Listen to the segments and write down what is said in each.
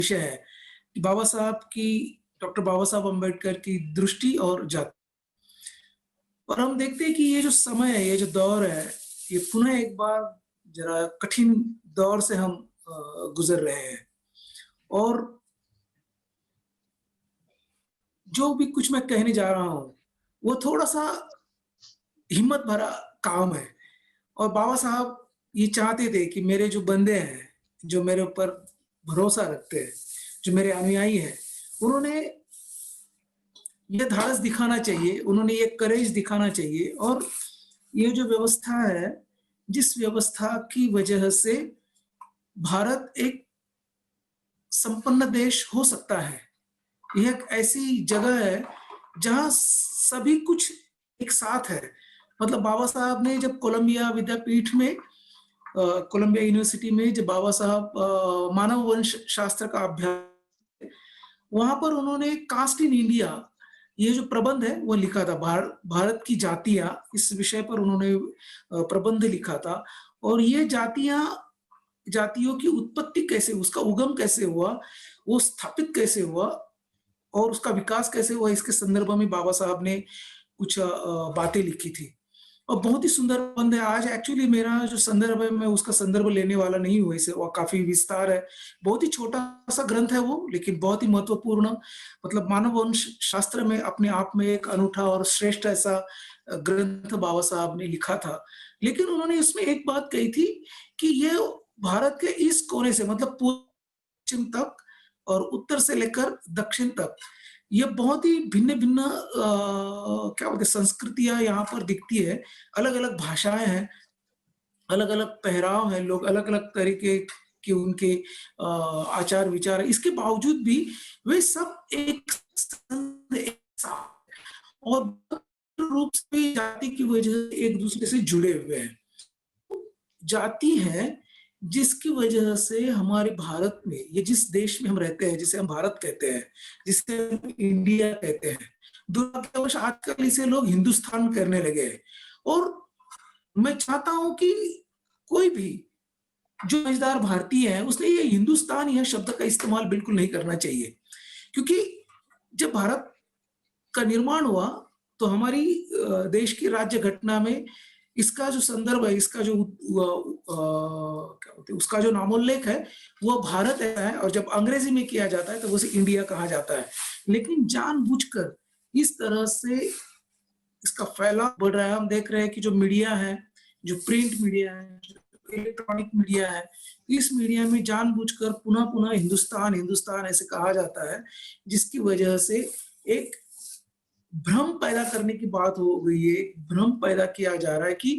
विषय है कि बाबा साहब की डॉक्टर बाबा साहब अम्बेडकर की दृष्टि और जाति। और हम देखते हैं कि ये जो समय है, ये जो दौर है, ये पुनः एक बार ज़रा कठिन दौर से हम गुज़र रहे हैं। और जो भी कुछ मैं कहने जा रहा हूँ, वो थोड़ा-सा हिम्मत भरा काम है। और बाबा साहब ये चाहते थे कि मेरे जो बंदे हैं, जो मेरे ऊपर भरोसा रखते हैं, जो मेरे अनुयायी हैं, उन्होंने ये धाड़स दिखाना चाहिए, उन्होंने ये करेज दिखाना चाहिए। और ये जो व्यवस्था है, जिस व्यवस्था की वजह से भारत एक संपन्न देश हो सकता है। ये एक ऐसी जगह है, जहाँ सभी कुछ एक साथ है। मतलब बाबा साहब ने जब कोलंबिया विद्यापीठ में कोलंबिया यूनिवर्सिटी में जब बाबा साहब मानव वंश शास्त्र का अभ्यास, वहाँ पर उन्होंने कास्ट इन इंडिया ये जो प्रबंध है वो लिखा था। भारत की जातियाँ इस विषय पर उन्होंने प्रबंध लिखा था। और ये जातियों की उत्पत्ति कैसे, उसका उगम कैसे हुआ, वो स्थापित कैसे हुआ और उसका विकास कैसे हुआ, इसके संदर्भ में बाबा साहब ने कुछ बातें लिखी थी। और बहुत ही सुंदर प्रबंध है। आज एक्चुअली मेरा जो संदर्भ है, मैं उसका संदर्भ लेने वाला नहीं हूँ इसे, और काफ़ी विस्तार है। बहुत ही छोटा-सा ग्रंथ है वो, लेकिन बहुत ही महत्वपूर्ण। मतलब मानव वंश शास्त्र में अपने आप में एक अनूठा और श्रेष्ठ ऐसा ग्रंथ बाबा साहब ने लिखा था। लेकिन उन्होंने इसमें एक बात कही थी कि ये भारत के इस कोने से, मतलब पश्चिम तक और उत्तर से लेकर दक्षिण तक, ये बहुत ही भिन्न-भिन्न क्या बोलते हैं, संस्कृतियाँ यहाँ पर दिखती है। अलग-अलग भाषाएँ हैं, अलग-अलग पहराव है, लोग अलग-अलग तरीके के उनके आचार-विचार हैं। इसके बावजूद भी वे सब एक संग एक साथ और रूप से जाति की वजह से एक-दूसरे से जुड़े हुए हैं। जाति है जिसकी वजह से हमारे भारत में, ये जिस देश में हम रहते हैं, जिसे हम भारत कहते हैं, जिसे हम इंडिया कहते हैं, दुर्भाग्यवश आजकल इसे लोग हिंदुस्तान करने लगे हैं। और मैं चाहता हूँ कि कोई भी जो समझदार भारतीय है, उसने ये हिंदुस्तान यह शब्द का इस्तेमाल बिल्कुल नहीं करना चाहिए। क्योंकि जब भारत का निर्माण हुआ, तो हमारी देश की राज्य घटना में इसका जो संदर्भ है, इसका जो क्या बोलते हैं, उसका जो नामोल्लेख है, वो भारत है। और जब अंग्रेजी में किया जाता है, तो उसे इंडिया कहा जाता है। लेकिन जानबूझकर इस तरह से इसका फैलाव बढ़ रहा है। हम देख रहे हैं कि जो मीडिया है, जो प्रिंट मीडिया है, जो इलेक्ट्रॉनिक मीडिया है, इस मीडिया में जानबूझकर पुनः-पुनः हिंदुस्तान, हिंदुस्तान ऐसे कहा जाता है, जिसकी वजह से एक भ्रम पैदा करने की बात हो गई है। एक भ्रम पैदा किया जा रहा है कि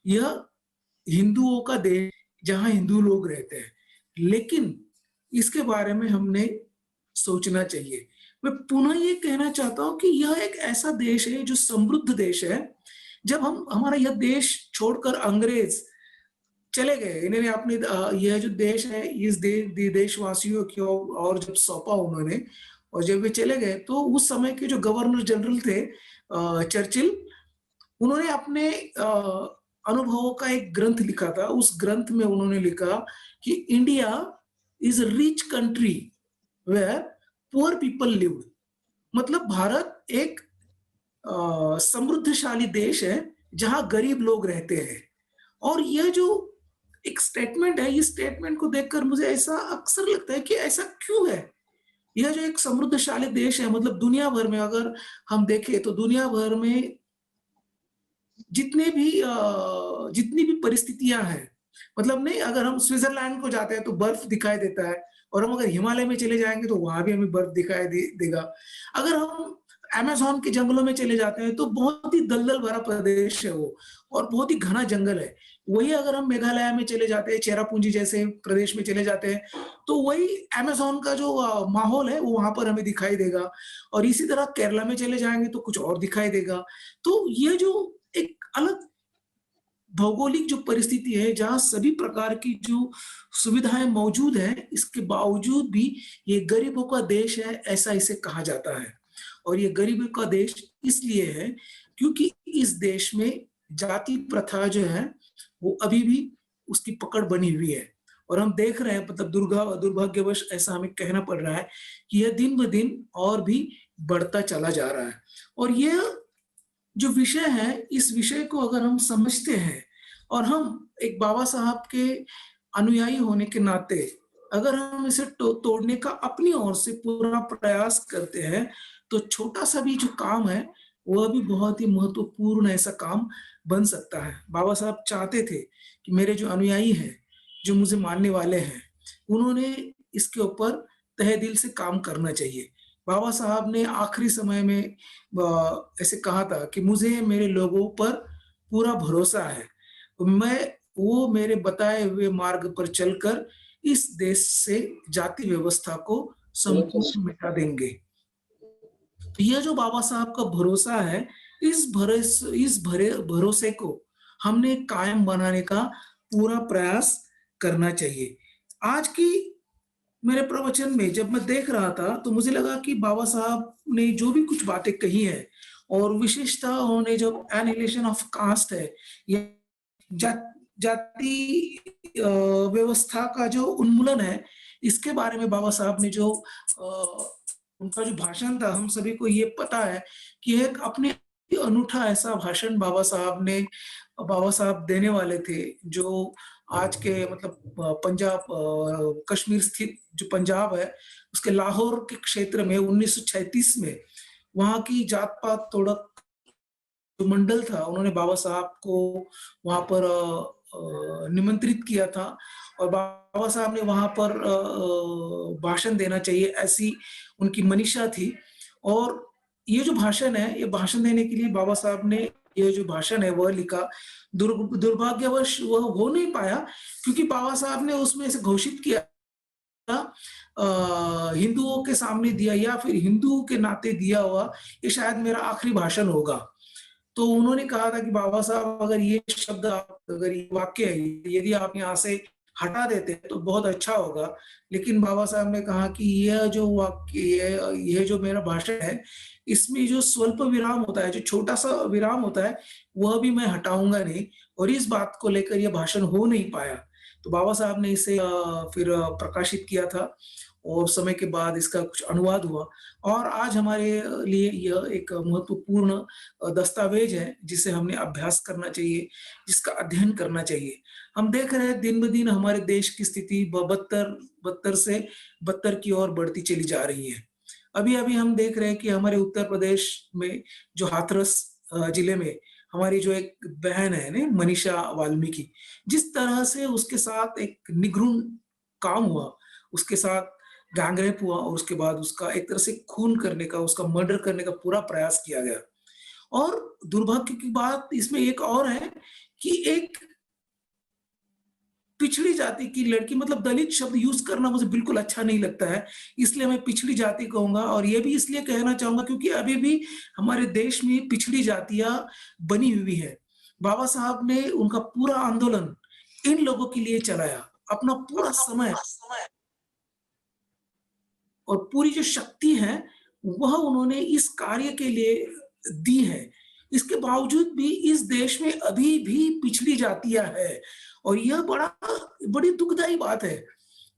यह हिंदुओं का देश, जहाँ हिंदू लोग रहते हैं। लेकिन इसके बारे में हमने सोचना चाहिए। मैं पुनः ये कहना चाहता हूँ कि यह एक ऐसा देश है जो समृद्ध देश है। जब हम हमारा यह देश छोड़कर अंग्रेज चले गए, इन्होंने अपने यह जो देश है, इस देशवासियों को और जब सौंपा उन्होंने, और जब वे चले गए, तो उस समय के जो गवर्नर जनरल थे चर्चिल, उन्होंने अपने अनुभवों का एक ग्रंथ लिखा था। उस ग्रंथ में उन्होंने लिखा कि India is a rich country where poor people lived. मतलब भारत एक समृद्धशाली देश है, जहाँ गरीब लोग रहते हैं। और यह जो एक स्टेटमेंट है, इस स्टेटमेंट को देखकर मुझे ऐसा अक्सर लगता है कि ऐसा क्यों है? यह जो एक समृद्धशाली देश है, मतलब दुनिया भर में अगर हम देखें, तो दुनिया भर में जितनी भी परिस्थितियाँ हैं, मतलब नहीं, अगर हम स्विट्ज़रलैंड को जाते हैं तो बर्फ दिखाई देता है, और हम अगर हिमालय में चले जाएँगे तो वहाँ भी हमें बर्फ दिखाई देगा। अगर हम अमेज़न के जंगलों में चले जाते हैं तो बहुत ही दलदल भरा प्रदेश है वो, और बहुत ही घना जंगल है। वही अगर हम मेघालय में चले जाते हैं, चेरापूंजी जैसे प्रदेश में चले जाते हैं, तो वही अमेज़न का जो माहौल है वो वहाँ पर हमें दिखाई देगा। और इसी तरह केरला में चले जाएँगे तो कुछ और दिखाई देगा। तो ये जो एक अलग भौगोलिक जो परिस्थिति है, जहाँ सभी प्रकार की जो सुविधाएँ मौजूद हैं, इसके बावजूद भी ये गरीबों का देश है, ऐसा इसे कहा जाता है। और ये गरीबों का देश इसलिए है, क्योंकि इस देश में जाति प्रथा जो है, वो अभी भी उसकी पकड़ बनी हुई है। और हम देख रहे हैं मतलब दुर्भाग्यवश ऐसा हमें कहना पड़ रहा है कि यह दिन-ब-दिन और भी बढ़ता चला जा रहा है। और यह जो विषय है, इस विषय को अगर हम समझते हैं और हम एक बाबा साहब के अनुयायी होने के नाते अगर हम इसे तोड़ने का अपनी ओर से पूरा प्रयास करते हैं, तो छोटा-सा भी जो काम है, वह भी बहुत ही महत्वपूर्ण ऐसा काम बन सकता है। बाबा साहब चाहते थे कि मेरे जो अनुयायी हैं, जो मुझे मानने वाले हैं, उन्होंने इसके ऊपर तहे दिल से काम करना चाहिए। बाबा साहब ने आखिरी समय में ऐसे कहा था कि मुझे मेरे लोगों पर पूरा भरोसा है। मैं वो मेरे बताए हुए मार्ग पर चलकर इस देश से जाति व्यवस्था को संपूर्ण मिटा देंगे। तो यह जो बाबा साहब का भरोसा है, इस भरे भरोसे को हमने कायम बनाने का पूरा प्रयास करना चाहिए। आज की मेरे प्रवचन में जब मैं देख रहा था, तो मुझे लगा कि बाबा साहब ने जो भी कुछ बातें कही हैं और विशेषतः उन्होंने जो एनिहिलेशन ऑफ कास्ट है, या जा जाति व्यवस्था का जो उन्मूलन है, इसके बारे में बाबा साहब ने जो उनका जो भाषण था, हम सभी को ये पता है कि एक अपने अनूठा ऐसा भाषण बाबा साहब देने वाले थे, जो आज के मतलब पंजाब कश्मीर स्थित जो पंजाब है, उसके लाहौर के क्षेत्र में 1936 में वहाँ की जात-पात तोड़क जो मंडल था, उन्होंने बाबा साहब को वहाँ पर निमंत्रित किया था और बाबा साहब ने वहाँ पर भाषण देना चाहिए, ऐसी उनकी मनीषा थी। और ये जो भाषण है, ये भाषण देने के लिए बाबा साहब ने ये जो भाषण है वह लिखा। दुर्भाग्यवश वह हो नहीं पाया क्योंकि बाबा साहब ने उसमें ऐसे घोषित किया था हिंदुओं के सामने दिया या फिर हिंदू के नाते दिया हुआ, ये शायद मेरा आखिरी भाषण होगा। तो उन्होंने कहा था कि बाबा साहब अगर ये शब्द अगर ये वाक्य है, यदि आप यहाँ से हटा देते तो बहुत अच्छा होगा। लेकिन बाबा साहब ने कहा कि यह जो वाक्य ये जो मेरा भाषण है, इसमें जो स्वल्प विराम होता है, जो छोटा-सा विराम होता है, वह भी मैं हटाऊँगा नहीं और इस बात को लेकर यह भाषण हो नहीं पाया। तो बाबा साहब ने इसे फिर प्रकाशित किया था और समय के बाद इसका कुछ अनुवाद हुआ और आज हमारे लिए यह एक महत्वपूर्ण दस्तावेज है, जिसे हमने अभ्यास करना चाहिए, जिसका अध्ययन करना चाहिए। हम देख रहे हैं दिन-ब-दिन हमारे देश की स्थिति बदतर से बदतर की ओर बढ़ती चली जा रही है। अभी-अभी हम देख रहे हैं कि हमारे उत्तर प्रदेश में जो हाथरस जिले में हमारी जो एक बहन है ना मनीषा वाल्मीकि, जिस तरह से उसके साथ एक निगृण काम हुआ, उसके साथ गैंगरेप हुआ और उसके बाद उसका एक तरह से खून करने का, उसका मर्डर करने का पूरा प्रयास किया गया। और दुर्भाग्य की बात इसमें एक और है कि एक पिछड़ी जाति की लड़की मतलब दलित शब्द यूज़ करना मुझे बिल्कुल अच्छा नहीं लगता है, इसलिए मैं पिछड़ी जाति कहूँगा और ये भी इसलिए कहना चाहूँगा क्योंकि अभी भी हमारे देश में पिछड़ी जातियाँ बनी हुई हैं। बाबा साहब ने उनका पूरा आंदोलन इन लोगों के लिए चलाया, अपना पूरा समय और पूरी जो शक्ति है, वह उन्होंने इस कार्य के लिए दी है। इसके बावजूद भी इस देश में अभी भी पिछड़ी जातियाँ हैं और यह बड़ी दुखदाई बात है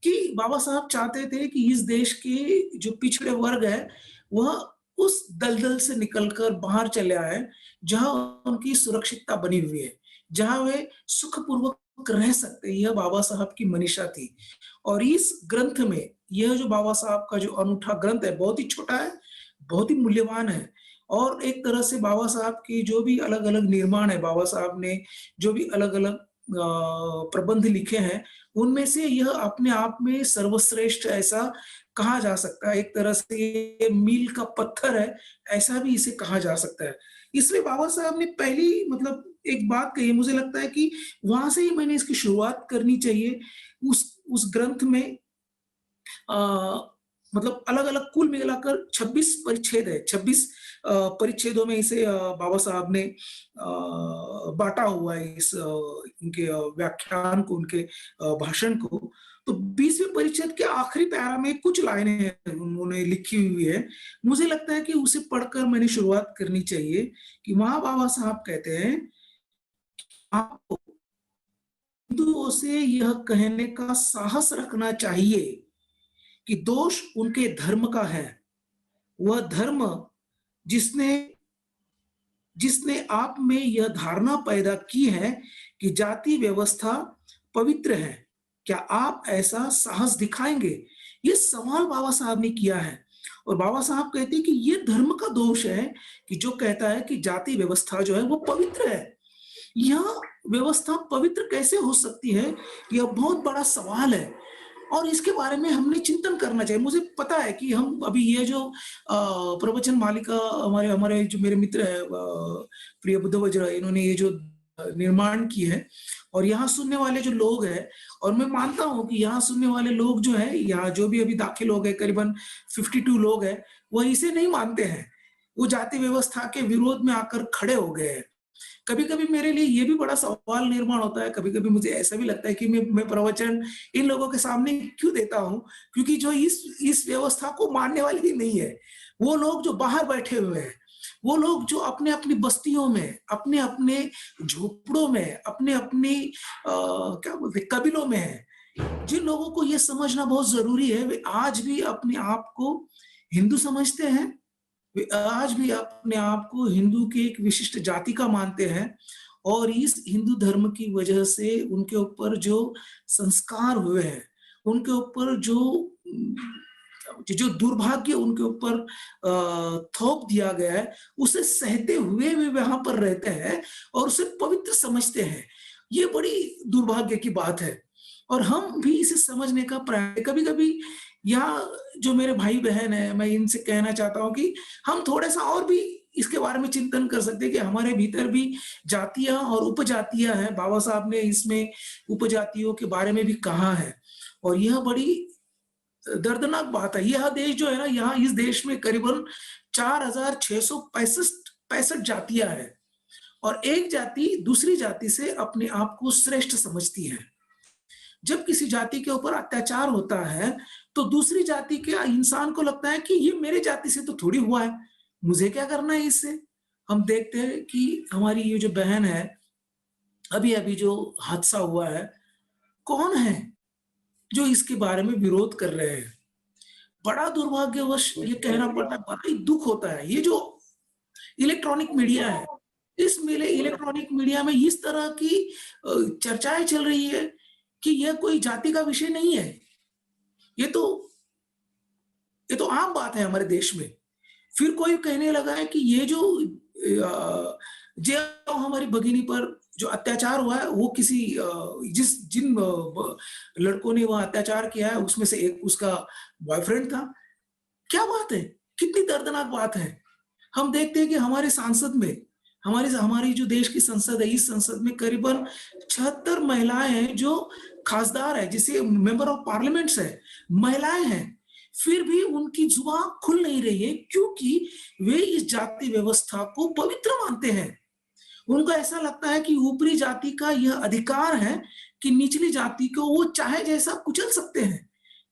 कि बाबा साहब चाहते थे कि इस देश के जो पिछड़े वर्ग हैं, वह उस दलदल से निकलकर बाहर चले आएँ, जहाँ उनकी सुरक्षितता बनी हुई है, जहाँ वे सुखपूर्वक रह सकते हैं, यह बाबा साहब की मनीषा थी। और इस ग्रंथ में यह जो बाबा साहब का जो अनूठा ग्रंथ है, बहुत ही छोटा है, बहुत ही मूल्यवान है और एक तरह से बाबा साहब की जो भी अलग-अलग निर्माण है, बाबा साहब ने जो भी अलग-अलग प्रबंध लिखे हैं, उनमें से यह अपने आप में सर्वश्रेष्ठ ऐसा कहा जा सकता है। एक तरह से ये मील का पत्थर है, ऐसा भी इसे कहा जा सकता है। इसलिए बाबा साहब ने पहली मतलब एक बात कही, मुझे लगता है कि वहाँ से ही मैंने इसकी शुरुआत करनी चाहिए। उस ग्रंथ में मतलब अलग-अलग कुल मिलाकर 26 परिच्छेद है, 26 परिच्छेदों में इसे बाबा साहब ने बाँटा हुआ है इस उनके व्याख्यान को, उनके भाषण को। तो 20वें परिच्छेद के आखिरी पैरा में कुछ लाइनें हैं उन्होंने लिखी हुई है। मुझे लगता है कि उसे पढ़कर मैंने शुरुआत करनी चाहिए कि वहाँ बाबा साहब कहते हैं, आपको हिंदुओं से यह कहने का साहस रखना चाहिए कि दोष उनके धर्म का है। वह धर्म जिसने जिसने आप में यह धारणा पैदा की है कि जाति व्यवस्था पवित्र है। क्या आप ऐसा साहस दिखाएँगे? ये सवाल बाबा साहब ने किया है और बाबा साहब कहते हैं कि ये धर्म का दोष है कि जो कहता है कि जाति व्यवस्था जो है वो पवित्र है। यह व्यवस्था पवित्र कैसे हो सकती है? यह बहुत बड़ा सवाल है और इसके बारे में हमने चिंतन करना चाहिए। मुझे पता है कि हम अभी ये जो प्रवचन मालिका हमारे हमारे जो मेरे मित्र हैं प्रिय बुद्ध वज्र इन्होंने ये जो निर्माण की है और यहाँ सुनने वाले जो लोग हैं और मैं मानता हूँ कि यहाँ सुनने वाले लोग जो हैं, यहाँ जो भी अभी दाखिल हो गए करीबन 52 लोग हैं, वह इसे नहीं मानते हैं। वो जाति व्यवस्था के विरोध में आकर खड़े हो गए हैं। कभी-कभी मेरे लिए ये भी बड़ा सवाल निर्माण होता है, कभी-कभी मुझे ऐसा भी लगता है कि मैं प्रवचन इन लोगों के सामने क्यों देता हूँ? क्योंकि जो इस व्यवस्था को मानने वाले ही नहीं है। वो लोग जो बाहर बैठे हुए हैं, वो लोग जो अपने-अपनी बस्तियों में, अपने-अपने झोपड़ों में, अपने-अपने क्या बोलते हैं कबीलों में हैं। जिन लोगों को ये समझना बहुत ज़रूरी है, वे आज भी अपने आप को हिंदू समझते हैं वे आज भी अपने आप को हिंदू की एक विशिष्ट जाति का मानते हैं और इस हिंदू धर्म की वजह से उनके ऊपर जो संस्कार हुए हैं, उनके ऊपर जो दुर्भाग्य उनके ऊपर थोप दिया गया है, उसे सहते हुए वे वहाँ पर रहते हैं और उसे पवित्र समझते हैं। ये बड़ी दुर्भाग्य की बात है और हम भी इसे समझने का प्रयास कभी-कभी यहाँ जो मेरे भाई-बहन हैं, मैं इनसे कहना चाहता हूँ कि हम थोड़ा-सा और भी इसके बारे में चिंतन कर सकते हैं कि हमारे भीतर भी जातियाँ और उपजातियाँ हैं। बाबा साहब ने इसमें उपजातियों के बारे में भी कहा है और यह बड़ी दर्दनाक बात है। यह देश जो है ना, यहाँ इस देश में करीबन 4665 65 जातियाँ हैं और एक जाति दूसरी जाति से अपने आप को श्रेष्ठ समझती है। जब किसी जाति के ऊपर अत्याचार होता है, तो दूसरी जाति के इंसान को लगता है कि ये मेरे जाति से तो थोड़ी हुआ है, मुझे क्या करना है इससे? हम देखते हैं कि हमारी ये जो बहन है, अभी-अभी जो हादसा हुआ है, कौन है जो इसके बारे में विरोध कर रहे हैं? बड़ा दुर्भाग्यवश ये कहना पड़ता है, बड़ा ही दुःख होता है। ये जो इलेक्ट्रॉनिक मीडिया है, इस मिले इलेक्ट्रॉनिक मीडिया में इस तरह की चर्चाएँ चल रही है कि यह कोई जाति का विषय नहीं है। ये तो ये तो आम बात है हमारे देश में। फिर कोई कहने लगा है कि ये जो जो हमारी भगिनी पर जो अत्याचार हुआ है वो किसी जिन लड़कों ने वह अत्याचार किया है उसमें से एक उसका बॉयफ्रेंड था। क्या बात है? कितनी दर्दनाक बात है। हम देखते हैं कि हमारे सांसद में हमारी हमारी जो देश की संसद है, इस संसद में करीबन 76 महिलाएँ हैं जो खासदार है, जिसे मेंबर ऑफ पार्लियामेंट्स है, महिलाएँ हैं। फिर भी उनकी जुबान खुल नहीं रही है क्योंकि वे इस जाति व्यवस्था को पवित्र मानते हैं। उनको ऐसा लगता है कि ऊपरी जाति का यह अधिकार है कि निचली जाति को वो चाहे जैसा कुचल सकते हैं,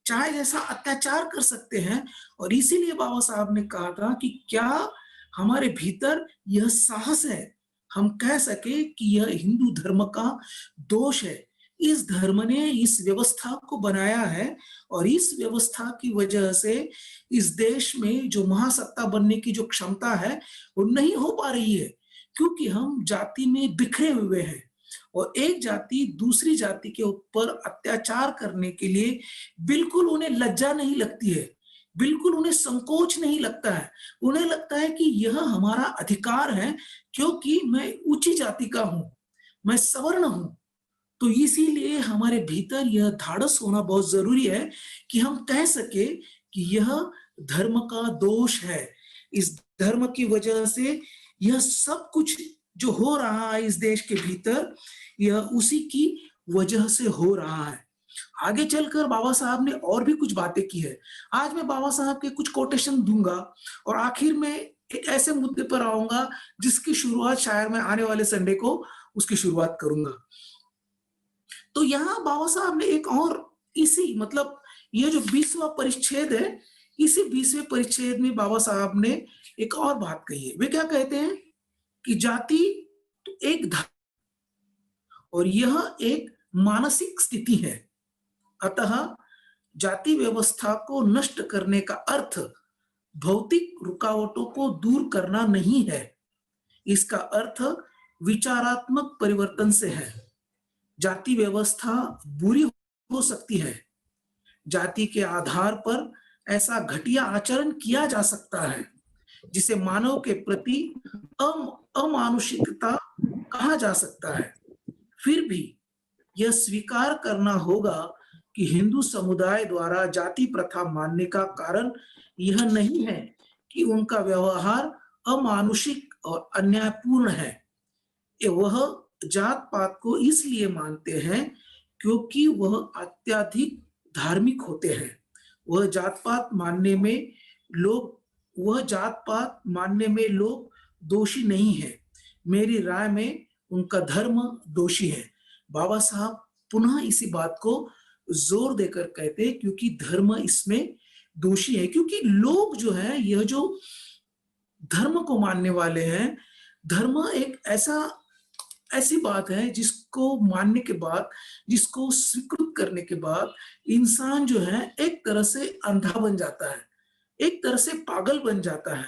चाहे जैसा अत्याचार कर सकते हैं और इसीलिए बाबा साहब ने कहा था कि क्या हमारे भीतर यह साहस है, हम कह सके कि यह हिंदू धर्म का दोष है। इस धर्म ने इस व्यवस्था को बनाया है और इस व्यवस्था की वजह से इस देश में जो महासत्ता बनने की जो क्षमता है, वो नहीं हो पा रही है। क्योंकि हम जाति में बिखरे हुए हैं और एक जाति दूसरी जाति के ऊपर अत्याचार करने के लिए बिल्कुल उन्हें लज्जा नहीं लगती है, बिल्कुल उन्हें संकोच नहीं लगता है। उन्हें लगता है कि यह हमारा अधिकार है क्योंकि मैं ऊँची जाति का हूँ, मैं सवर्ण हूँ। तो इसीलिए हमारे भीतर यह धाड़स होना बहुत ज़रूरी है कि हम कह सके कि यह धर्म का दोष है। इस धर्म की वजह से यह सब कुछ जो हो रहा है इस देश के भीतर, यह उसी की वजह से हो रहा है। आगे चलकर बाबा साहब ने और भी कुछ बातें की है। आज मैं बाबा साहब के कुछ कोटेशन दूँगा और आखिर में एक ऐसे मुद्दे पर आऊँगा जिसकी शुरुआत शायद मैं आने वाले संडे को उसकी शुरुआत करूँगा। तो यहाँ बाबा साहब ने एक और इसी मतलब ये जो 20वां परिच्छेद है, इसी 20वें परिच्छेद में बाबा साहब ने एक और बात कही है। वे क्या कहते हैं कि जाति तो एक धर्म और यह एक मानसिक स्थिति है। अतः जाति व्यवस्था को नष्ट करने का अर्थ भौतिक रुकावटों को दूर करना नहीं है। इसका अर्थ विचारात्मक परिवर्तन से है। जाति व्यवस्था बुरी हो सकती है। जाति के आधार पर ऐसा घटिया आचरण किया जा सकता है जिसे मानव के प्रति अमानुषिकता कहा जा सकता है। फिर भी यह स्वीकार करना होगा कि हिंदू समुदाय द्वारा जाति प्रथा मानने का कारण यह नहीं है कि उनका व्यवहार अमानुषिक और अन्यायपूर्ण है। वह जात पात को इसलिए मानते हैं क्योंकि वह अत्यधिक धार्मिक होते हैं। वह जात पात मानने में लोग दोषी नहीं है। मेरी राय में उनका धर्म दोषी है। बाबा साहब पुनः इसी बात को जोर देकर कहते हैं क्योंकि धर्म इसमें दोषी है। क्योंकि लोग जो है, यह जो धर्म को मानने वाले हैं, धर्म एक ऐसी बात है जिसको मानने के बाद, जिसको स्वीकृत करने के बाद इंसान जो है एक तरह से अंधा बन जाता है, एक तरह से पागल बन जाता है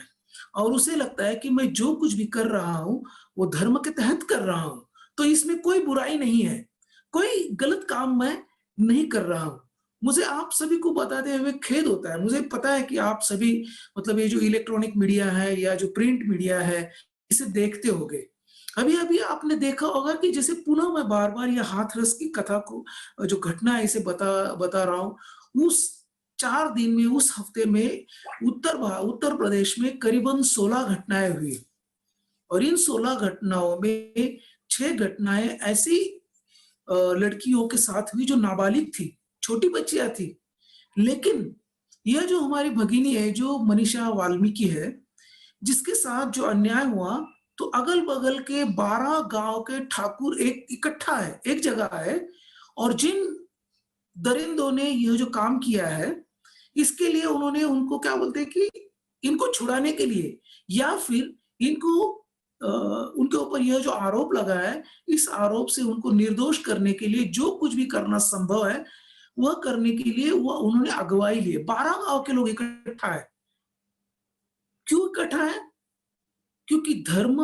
और उसे लगता है कि मैं जो कुछ भी कर रहा हूं वो धर्म के तहत कर रहा हूं, तो इसमें कोई बुराई नहीं है, कोई गलत काम मैं नहीं कर रहा हूं। मुझे आप सभी को बताते हुए खेद होता है। मुझे पता है कि आप सभी, मतलब ये जो इलेक्ट्रॉनिक मीडिया है या जो प्रिंट मीडिया है, इसे देखते होंगे। अभी-अभी आपने देखा होगा कि जैसे पुनः मैं बार-बार ये हाथरस की कथा को, जो घटना है इसे बता रहा हूँ। उस 4 दिन में, उस हफ्ते में उत्तर प्रदेश में करीबन 16 घटनाएँ हुई और इन 16 घटनाओं में 6 घटनाएँ ऐसी लड़कियों के साथ हुई जो नाबालिग थी, छोटी बच्चियाँ थी। लेकिन यह जो हमारी भगिनी है, जो मनीषा वाल्मीकि है, जिसके साथ जो अन्याय हुआ, तो अगल-बगल के 12 गाँव के ठाकुर एक इकट्ठा है, एक जगह है और जिन दरिंदों ने यह जो काम किया है, इसके लिए उन्होंने उनको क्या बोलते हैं कि इनको छुड़ाने के लिए या फिर इनको उनके ऊपर यह जो आरोप लगा है, इस आरोप से उनको निर्दोष करने के लिए जो कुछ भी करना संभव है, वह करने के लिए उन्होंने अगुवाई ली है। 12 गाँव के लोग इकट्ठा है। क्यों इकट्ठा है? क्योंकि धर्म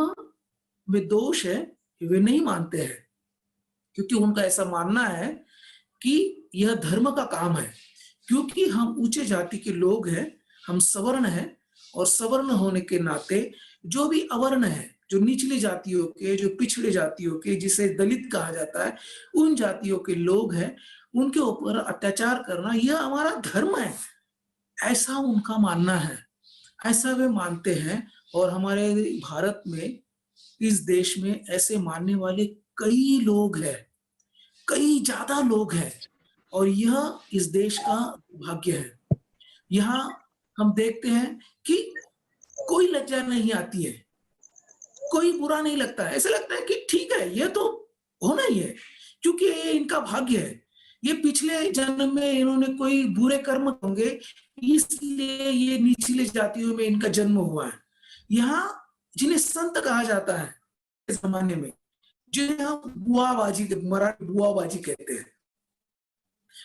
में दोष है, वे नहीं मानते हैं। क्योंकि उनका ऐसा मानना है कि यह धर्म का काम है। क्योंकि हम ऊंचे जाति के लोग हैं, हम सवर्ण हैं और सवर्ण होने के नाते जो भी अवर्ण है, जो निचली जातियों के, जो पिछड़े जातियों के, जिसे दलित कहा जाता है, उन जातियों के लोग हैं, उनके ऊपर अत्याचार करना यह हमारा धर्म है, ऐसा उनका मानना है। ऐसा वे मानते हैं और हमारे भारत में, इस देश में ऐसे मानने वाले कई लोग हैं, कई ज़्यादा लोग हैं और यह इस देश का भाग्य है। यहाँ हम देखते हैं कि कोई लज्जा नहीं आती है, कोई बुरा नहीं लगता है। ऐसा लगता है कि ठीक है, ये तो होना ही है क्योंकि ये इनका भाग्य है। ये पिछले जन्म में इन्होंने कोई बुरे कर्म होंगे, इसलिए ये निचली जातियों में इनका जन्म हुआ है। यहाँ जिन्हें संत कहा जाता है इस ज़माने में, जिन्हें हम बुआबाजी, मराठी बुआबाजी कहते हैं,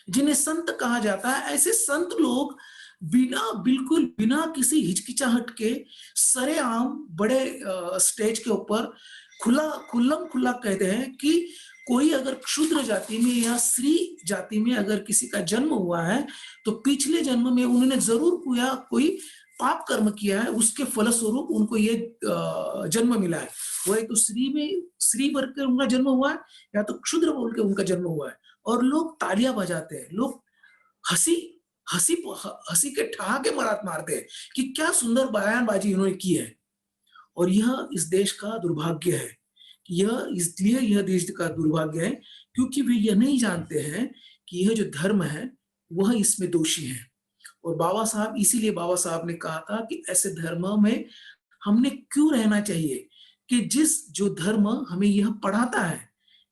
जिन्हें संत कहा जाता है, ऐसे संत लोग बिल्कुल बिना किसी हिचकिचाहट के सरेआम बड़े स्टेज के ऊपर खुल्लम-खुल्ला कहते हैं कि कोई अगर क्षुद्र जाति में या स्त्री जाति में अगर किसी का जन्म हुआ है, तो पिछले जन्म में उन्होंने ज़रूर कोई पाप कर्म किया है, उसके फलस्वरूप उनको ये जन्म मिला है। वो एक तो स्त्री वर्ग के उनका जन्म हुआ है या तो क्षुद्र बोल के उनका जन्म हुआ है और लोग तालियां बजाते हैं, लोग हंसी हंसी हंसी के ठहाके मारते हैं कि क्या सुंदर बयानबाजी इन्होंने की है। और यह इस देश का दुर्भाग्य है। यह देश का दुर्भाग्य है क्योंकि वे यह नहीं जानते हैं कि यह जो धर्म है वह इसमें दोषी है। और इसीलिए बाबा साहब ने कहा था कि ऐसे धर्म में हमने क्यों रहना चाहिए कि जो धर्म हमें यह पढ़ाता है,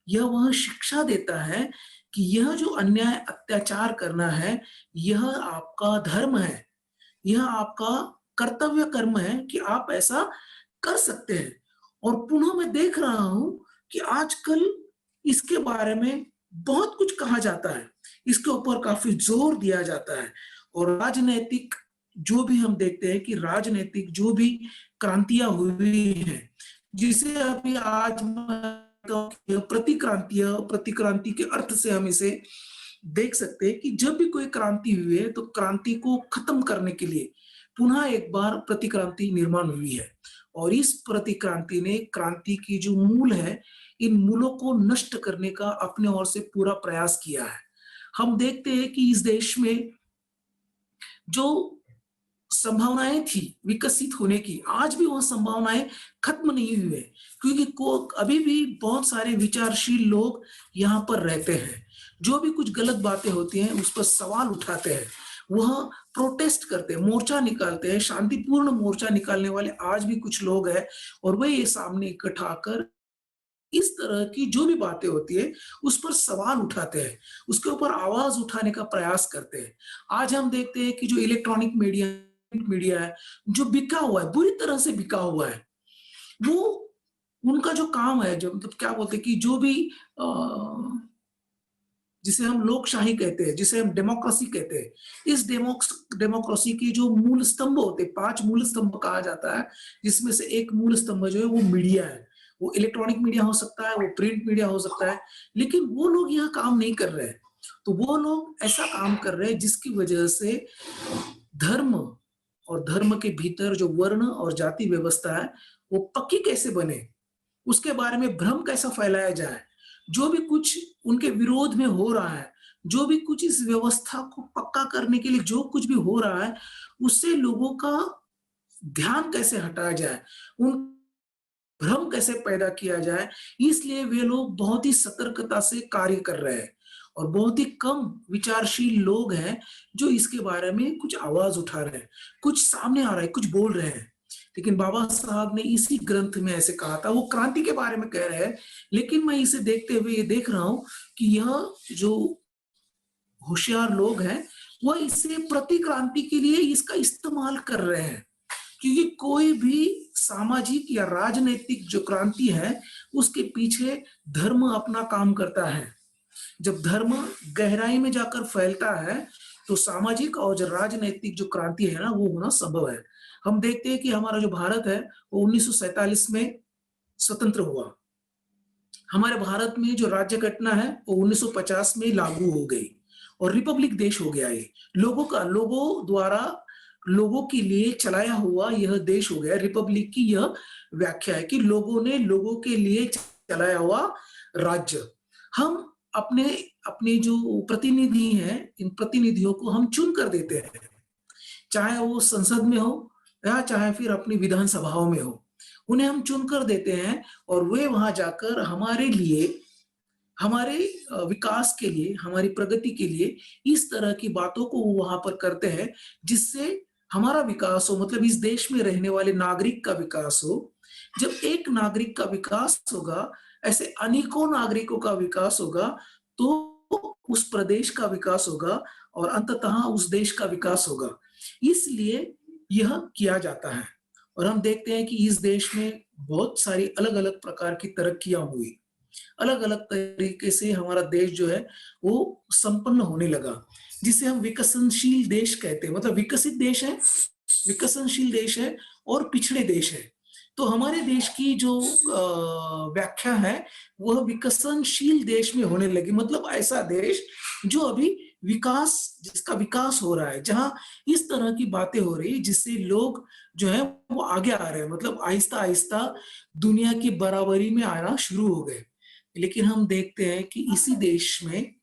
यह वह शिक्षा देता है कि यह जो अन्याय अत्याचार करना है, यह आपका धर्म है, यह आपका कर्तव्य कर्म है कि आप ऐसा कर सकते हैं। और पुनः मैं देख रहा हूं कि आजकल इसके बारे में बहुत कुछ कहा जाता है, इसके ऊपर काफ़ी ज़ोर दिया जाता है और राजनैतिक जो भी हम देखते हैं कि राजनैतिक जो भी क्रांतियाँ हुई हैं, जिसे अभी आज मैं कहूँ कि प्रतिक्रांति के अर्थ से हम इसे देख सकते हैं कि जब भी कोई क्रांति हुई है, तो क्रांति को खत्म करने के लिए पुनः एक बार प्रतिक्रांति निर्माण हुई है और इस प्रतिक्रांति ने क्रांति की जो मूल है, इन मूलों को नष्ट करने का अपने ओर से पूरा प्रयास किया है। हम देखते हैं कि इस देश में जो संभावनाएँ थी विकसित होने की, आज भी वो संभावनाएँ खत्म नहीं हुई हैं, क्योंकि को अभी भी बहुत सारे विचारशील लोग यहाँ पर रहते हैं। जो भी कुछ गलत बातें होती हैं, उस पर सवाल उठाते हैं। वह प्रोटेस्ट करते हैं, मोर्चा निकालते हैं, शांतिपूर्ण मोर्चा निकालने वाले आज भी कुछ लोग हैं और वे ये सामने इकट्ठा आकर इस तरह की जो भी बातें होती है, उस पर सवाल उठाते हैं, उसके ऊपर आवाज़ उठाने का प्रयास करते हैं। आज हम देखते हैं कि जो इलेक्ट्रॉनिक मीडिया मीडिया है, जो बिका हुआ है, बुरी तरह से बिका हुआ है, वो उनका जो काम है, जो मतलब क्या बोलते हैं कि जो भी अ, जिसे हम लोकशाही कहते हैं, जिसे हम डेमोक्रेसी कहते हैं, इस डेमोक्रेसी की जो मूल स्तंभ होते हैं, 5 मूल स्तंभ कहा जाता है, जिसमें से एक मूल स्तंभ जो है वो मीडिया है। वो इलेक्ट्रॉनिक मीडिया हो सकता है, वो प्रिंट मीडिया हो सकता है, लेकिन वो लोग यहाँ काम नहीं कर रहे हैं। तो वो लोग ऐसा काम कर रहे हैं जिसकी वजह से धर्म और धर्म के भीतर जो वर्ण और जाति व्यवस्था है, वो पक्की कैसे बने? उसके बारे में भ्रम कैसा फैलाया जाए? जो भी कुछ उनके विरोध में हो रहा है, जो भी कुछ इस व्यवस्था को पक्का करने के लिए जो कुछ भी हो रहा है, उससे लोगों का ध्यान कैसे हटाया जाए? उन भ्रम कैसे पैदा किया जाए? इसलिए वे लोग बहुत ही सतर्कता से कार्य कर रहे हैं और बहुत ही कम विचारशील लोग हैं, जो इसके बारे में कुछ आवाज़ उठा रहे हैं, कुछ सामने आ रहा है, कुछ बोल रहे हैं। लेकिन बाबा साहब ने इसी ग्रंथ में ऐसे कहा था, वो क्रांति के बारे में कह रहे हैं, लेकिन मैं इसे देखते हुए ये देख रहा हूँ कि यह जो होशियार लोग हैं, वह इसे प्रतिक्रांति के लिए इसका इस्तेमाल कर रहे हैं। क्योंकि कोई भी सामाजिक या राजनैतिक जो क्रांति है, उसके पीछे धर्म अपना काम करता है। जब धर्म गहराई में जाकर फैलता है, तो सामाजिक और जो राजनैतिक जो क्रांति है ना, वो होना संभव है। हम देखते हैं कि हमारा जो भारत है, वो 1947 में स्वतंत्र हुआ। हमारे भारत में जो राज्य घटना है, वो 1950 में लागू हो गई और रिपब्लिक देश हो गया ये। लोगों द्वारा लोगों के लिए चलाया हुआ यह देश हो गया। रिपब्लिक की यह व्याख्या है कि लोगों ने लोगों के लिए चलाया हुआ राज्य। हम अपने अपने जो प्रतिनिधि हैं, इन प्रतिनिधियों को हम चुन कर देते हैं, चाहे वो संसद में हो या चाहे फिर अपनी विधानसभाओं में हो। उन्हें हम चुनकर देते हैं और वे वहां जाकर हमारे लिए, हमारे विकास के लिए, हमारी प्रगति के लिए इस तरह की बातों को वो वहां पर करते हैं, जिससे हमारा विकास हो, मतलब इस देश में रहने वाले नागरिक का विकास हो। जब एक नागरिक का विकास होगा, ऐसे अनेकों नागरिकों का विकास होगा, तो उस प्रदेश का विकास होगा और अंततः उस देश का विकास होगा। इसलिए यह किया जाता है और हम देखते हैं कि इस देश में बहुत सारी अलग-अलग प्रकार की तरक्कियाँ हुई। अलग-अलग तरीके से हमारा देश जो है, वो संपन्न होने लगा, जिसे हम विकसनशील देश कहते हैं। मतलब विकसित देश है, विकसनशील देश है और पिछड़े देश है। तो हमारे देश की जो व्याख्या है, वह विकसनशील देश में होने लगी। मतलब ऐसा देश जो अभी जिसका विकास हो रहा है, जहाँ इस तरह की बातें हो रही है, जिससे लोग जो है वो आगे आ रहे हैं। मतलब आहिस्ता-आहिस्ता दुनिया की बराबरी में आना शुरू हो गए। लेकिन हम देखते हैं कि इसी देश में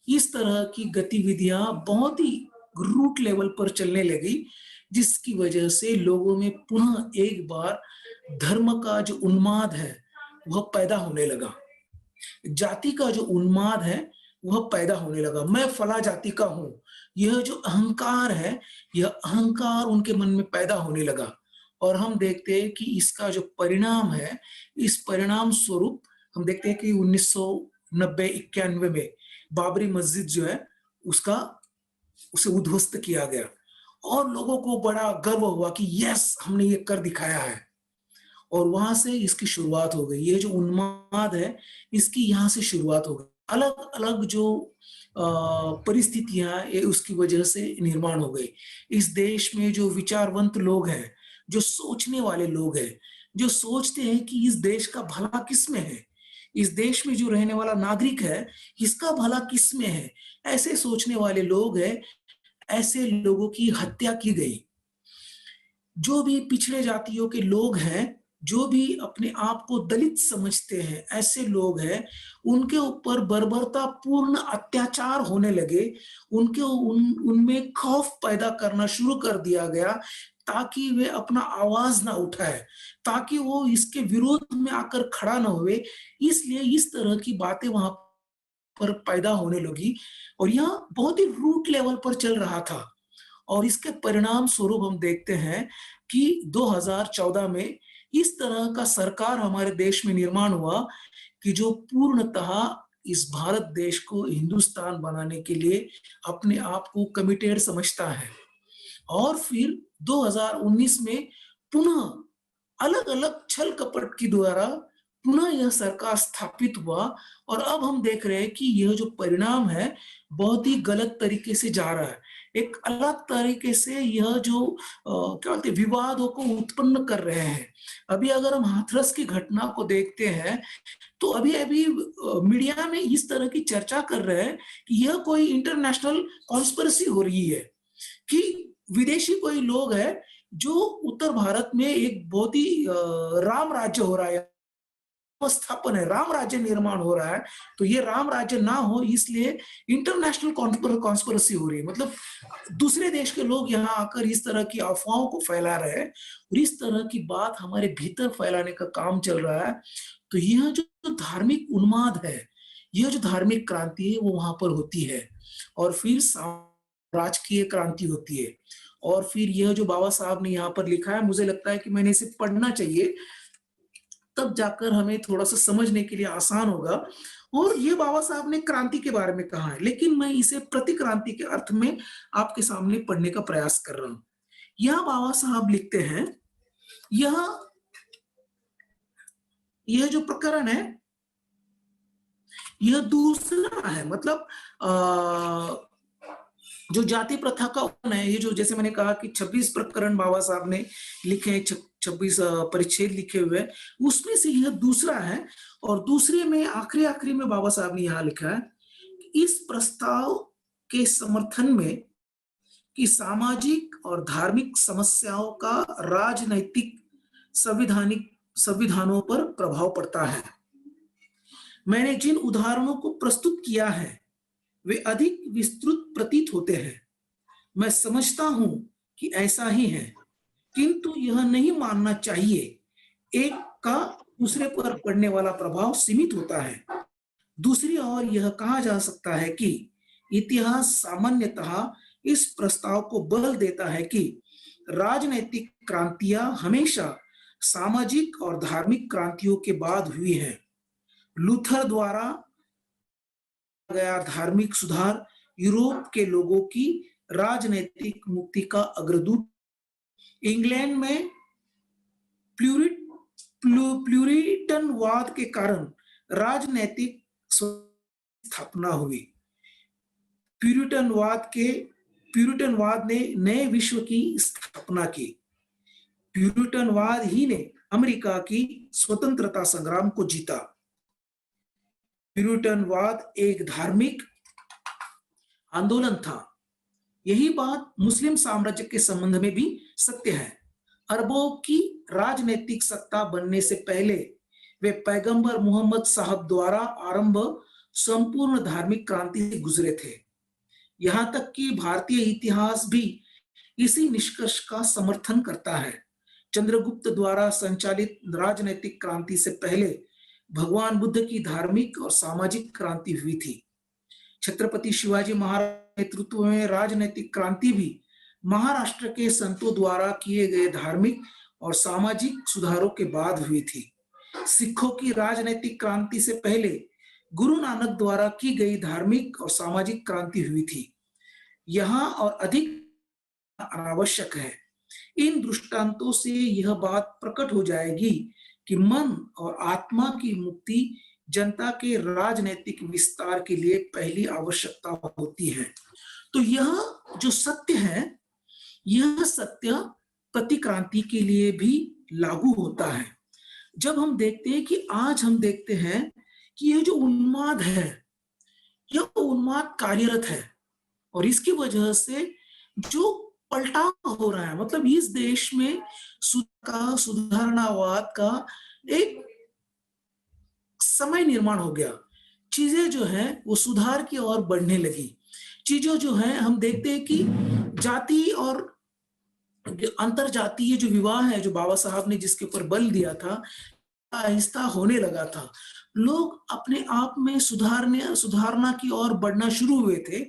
इस तरह की गतिविधियां बहुत ही रूट लेवल पर चलने लगी, जिसकी वजह से लोगों में पुनः एक बार धर्म का जो उन्माद है, वह पैदा होने लगा। जाति का जो उन्माद है, वह पैदा होने लगा। मैं फला जाति का हूँ, यह जो अहंकार है, यह अहंकार उनके मन में पैदा होने लगा और हम देखते हैं कि इसका जो परिणाम है, इस परिणाम स्वरूप हम देखते हैं कि 1990-91 में बाबरी मस्जिद जो है, उसका उसे उद्ध्वस्त किया गया और लोगों को बड़ा गर्व हुआ कि यस, हमने ये कर दिखाया है और वहां से इसकी शुरुआत हो गई। ये जो उन्माद है, इसकी यहाँ से शुरुआत हो गई। अलग-अलग जो परिस्थितियाँ ये उसकी वजह से निर्माण हो गई। इस देश में जो विचारवंत लोग हैं, जो सोचने वाले लोग हैं, जो सोचते हैं कि इस देश का भला किसमें है? इस देश में जो रहने वाला नागरिक है, इसका भला किसमें है? ऐसे सोचने वाले लोग हैं, ऐसे लोगों की हत्या की गई। जो भी पिछड़े जातियों के लोग हैं, जो भी अपने आप को दलित समझते हैं, ऐसे लोग हैं, उनके ऊपर बर्बरतापूर्ण अत्याचार होने लगे। उनमें खौफ पैदा करना शुरू कर दिया गया, ताकि वे अपना आवाज़ ना उठाएँ, ताकि वो इसके विरोध में आकर खड़ा ना हुए। इसलिए इस तरह की बातें वहाँ पर पैदा होने लगी और यह बहुत ही रूट लेवल पर चल रहा था। और इसके परिणाम स्वरूप हम देखते हैं कि 2014 में इस तरह का सरकार हमारे देश में निर्माण हुआ कि जो पूर्णतः इस भारत देश को हिंदुस्तान बनाने के लिए अपने आप को कमिटेड समझता है। और फिर 2019 में पुनः अलग-अलग छल-कपट के द्वारा पुनः यह सरकार स्थापित हुआ और अब हम देख रहे हैं कि यह जो परिणाम है, बहुत ही गलत तरीके से जा रहा है। एक अलग तरीके से यह जो क्या बोलते हैं विवादों को उत्पन्न कर रहे हैं। अभी अगर हम हाथरस की घटना को देखते हैं, तो अभी-अभी मीडिया में इस तरह की चर्चा कर रहे हैं कि यह कोई इंटरनेशनल कॉन्स्पिरेसी हो रही है। कि विदेशी कोई लोग हैं, जो उत्तर भारत में एक बहुत ही राम राज्य हो रहा है, स्थापन है, राम राज्य निर्माण हो रहा है, तो ये राम राज्य ना हो इसलिए इंटरनेशनल कॉन्स्पिरेसी हो रही है। मतलब दूसरे देश के लोग यहाँ आकर इस तरह की अफ़वाहों को फैला रहे हैं और इस तरह की बात हमारे भीतर फैलाने का काम चल रहा है। तो यह जो धार्मिक उन्माद है, यह जो धार्मिक क्रांति है, वो वहाँ पर होती है और फिर राजकीय क्रांति होती है। और फिर यह जो बाबा साहब ने यहाँ पर लिखा है, मुझे लगता है कि मैंने इसे पढ़ना चाहिए, तब जाकर हमें थोड़ा-सा समझने के लिए आसान होगा। और ये बाबा साहब ने क्रांति के बारे में कहा है, लेकिन मैं इसे प्रतिक्रांति के अर्थ में आपके सामने पढ़ने का प्रयास कर रहा हूँ। यहाँ बाबा साहब लिखते हैं, यह यह जो प्रकरण है, यह दूसरा है मतलब जो जाति प्रथा का उल्लंघन है, ये जो जैसे मैंने कहा कि 26 प्रकरण बाबा साहब ने लिखे हैं, 26 परिच्छेद लिखे हुए हैं, उसमें से यह दूसरा है और दूसरे में आखिरी-आखिरी में बाबा साहब ने यहाँ लिखा है, कि इस प्रस्ताव के समर्थन में कि सामाजिक और धार्मिक समस्याओं का राजनैतिक, संविधानिक संविधानों पर प्रभाव पड़ता है। मैंने जिन उदाहरणों को प्रस्तुत किया है, वे अधिक विस्तृत प्रतीत होते हैं। मैं समझता हूँ कि ऐसा ही है, किंतु यह नहीं मानना चाहिए, एक का दूसरे पर पड़ने वाला प्रभाव सीमित होता है। दूसरी ओर यह कहा जा सकता है कि इतिहास सामान्यतः इस प्रस्ताव को बल देता है कि राजनैतिक क्रांतियाँ हमेशा सामाजिक और धार्मिक क्रांतियों के बाद हुई हैं। लूथर द्वारा गया धार्मिक सुधार यूरोप के लोगों की राजनैतिक मुक्ति का अग्रदूत। इंग्लैंड में प्यूरिट प्यूरिटनवाद के कारण राजनैतिक स्थापना हुई। प्यूरिटनवाद ने नए विश्व की स्थापना की। प्यूरिटनवाद ही ने अमेरिका की स्वतंत्रता संग्राम को जीता। प्यूरिटनवाद एक धार्मिक आंदोलन था। यही बात मुस्लिम साम्राज्य के संबंध में भी सत्य है। अरबों की राजनीतिक सत्ता बनने से पहले वे पैगंबर मोहम्मद साहब द्वारा आरंभ संपूर्ण धार्मिक क्रांति से गुजरे थे। यहां तक कि भारतीय इतिहास भी इसी निष्कर्ष का समर्थन करता है। चंद्रगुप्त द्वारा संचालित राजनीतिक क्रांति से पहले भगवान बुद्ध की धार्मिक और सामाजिक क्रांति हुई थी। छत्रपति शिवाजी महाराज नेतृत्व में राजनीतिक क्रांति भी महाराष्ट्र के संतों द्वारा किए गए धार्मिक और सामाजिक सुधारों के बाद हुई थी। सिखों की राजनीतिक क्रांति से पहले गुरु नानक द्वारा की गई धार्मिक और सामाजिक क्रांति हुई थी। यहाँ और अधिक अनावश्यक है। इन दृष्टांतों से यह बात प्रकट हो जाएगी कि मन और आत्मा की मुक्ति जनता के राजनैतिक विस्तार के लिए पहली आवश्यकता होती है। तो यह जो सत्य है, यह सत्य प्रतिक्रांति के लिए भी लागू होता है। जब हम देखते हैं कि आज हम देखते हैं कि यह जो उन्माद है, यह उन्माद कार्यरत है और इसकी वजह से जो पलटाव हो रहा है, मतलब इस देश में सुधारणावाद का एक समय निर्माण हो गया। चीजें जो हैं वो सुधार की ओर बढ़ने लगी। चीजें जो हैं हम देखते हैं कि जाति और अंतर जातीय जो विवाह है, जो बाबा साहब ने जिसके ऊपर बल दिया था, आहिस्ता होने लगा था। लोग अपने आप में सुधारना की ओर बढ़ना शुरू हुए थे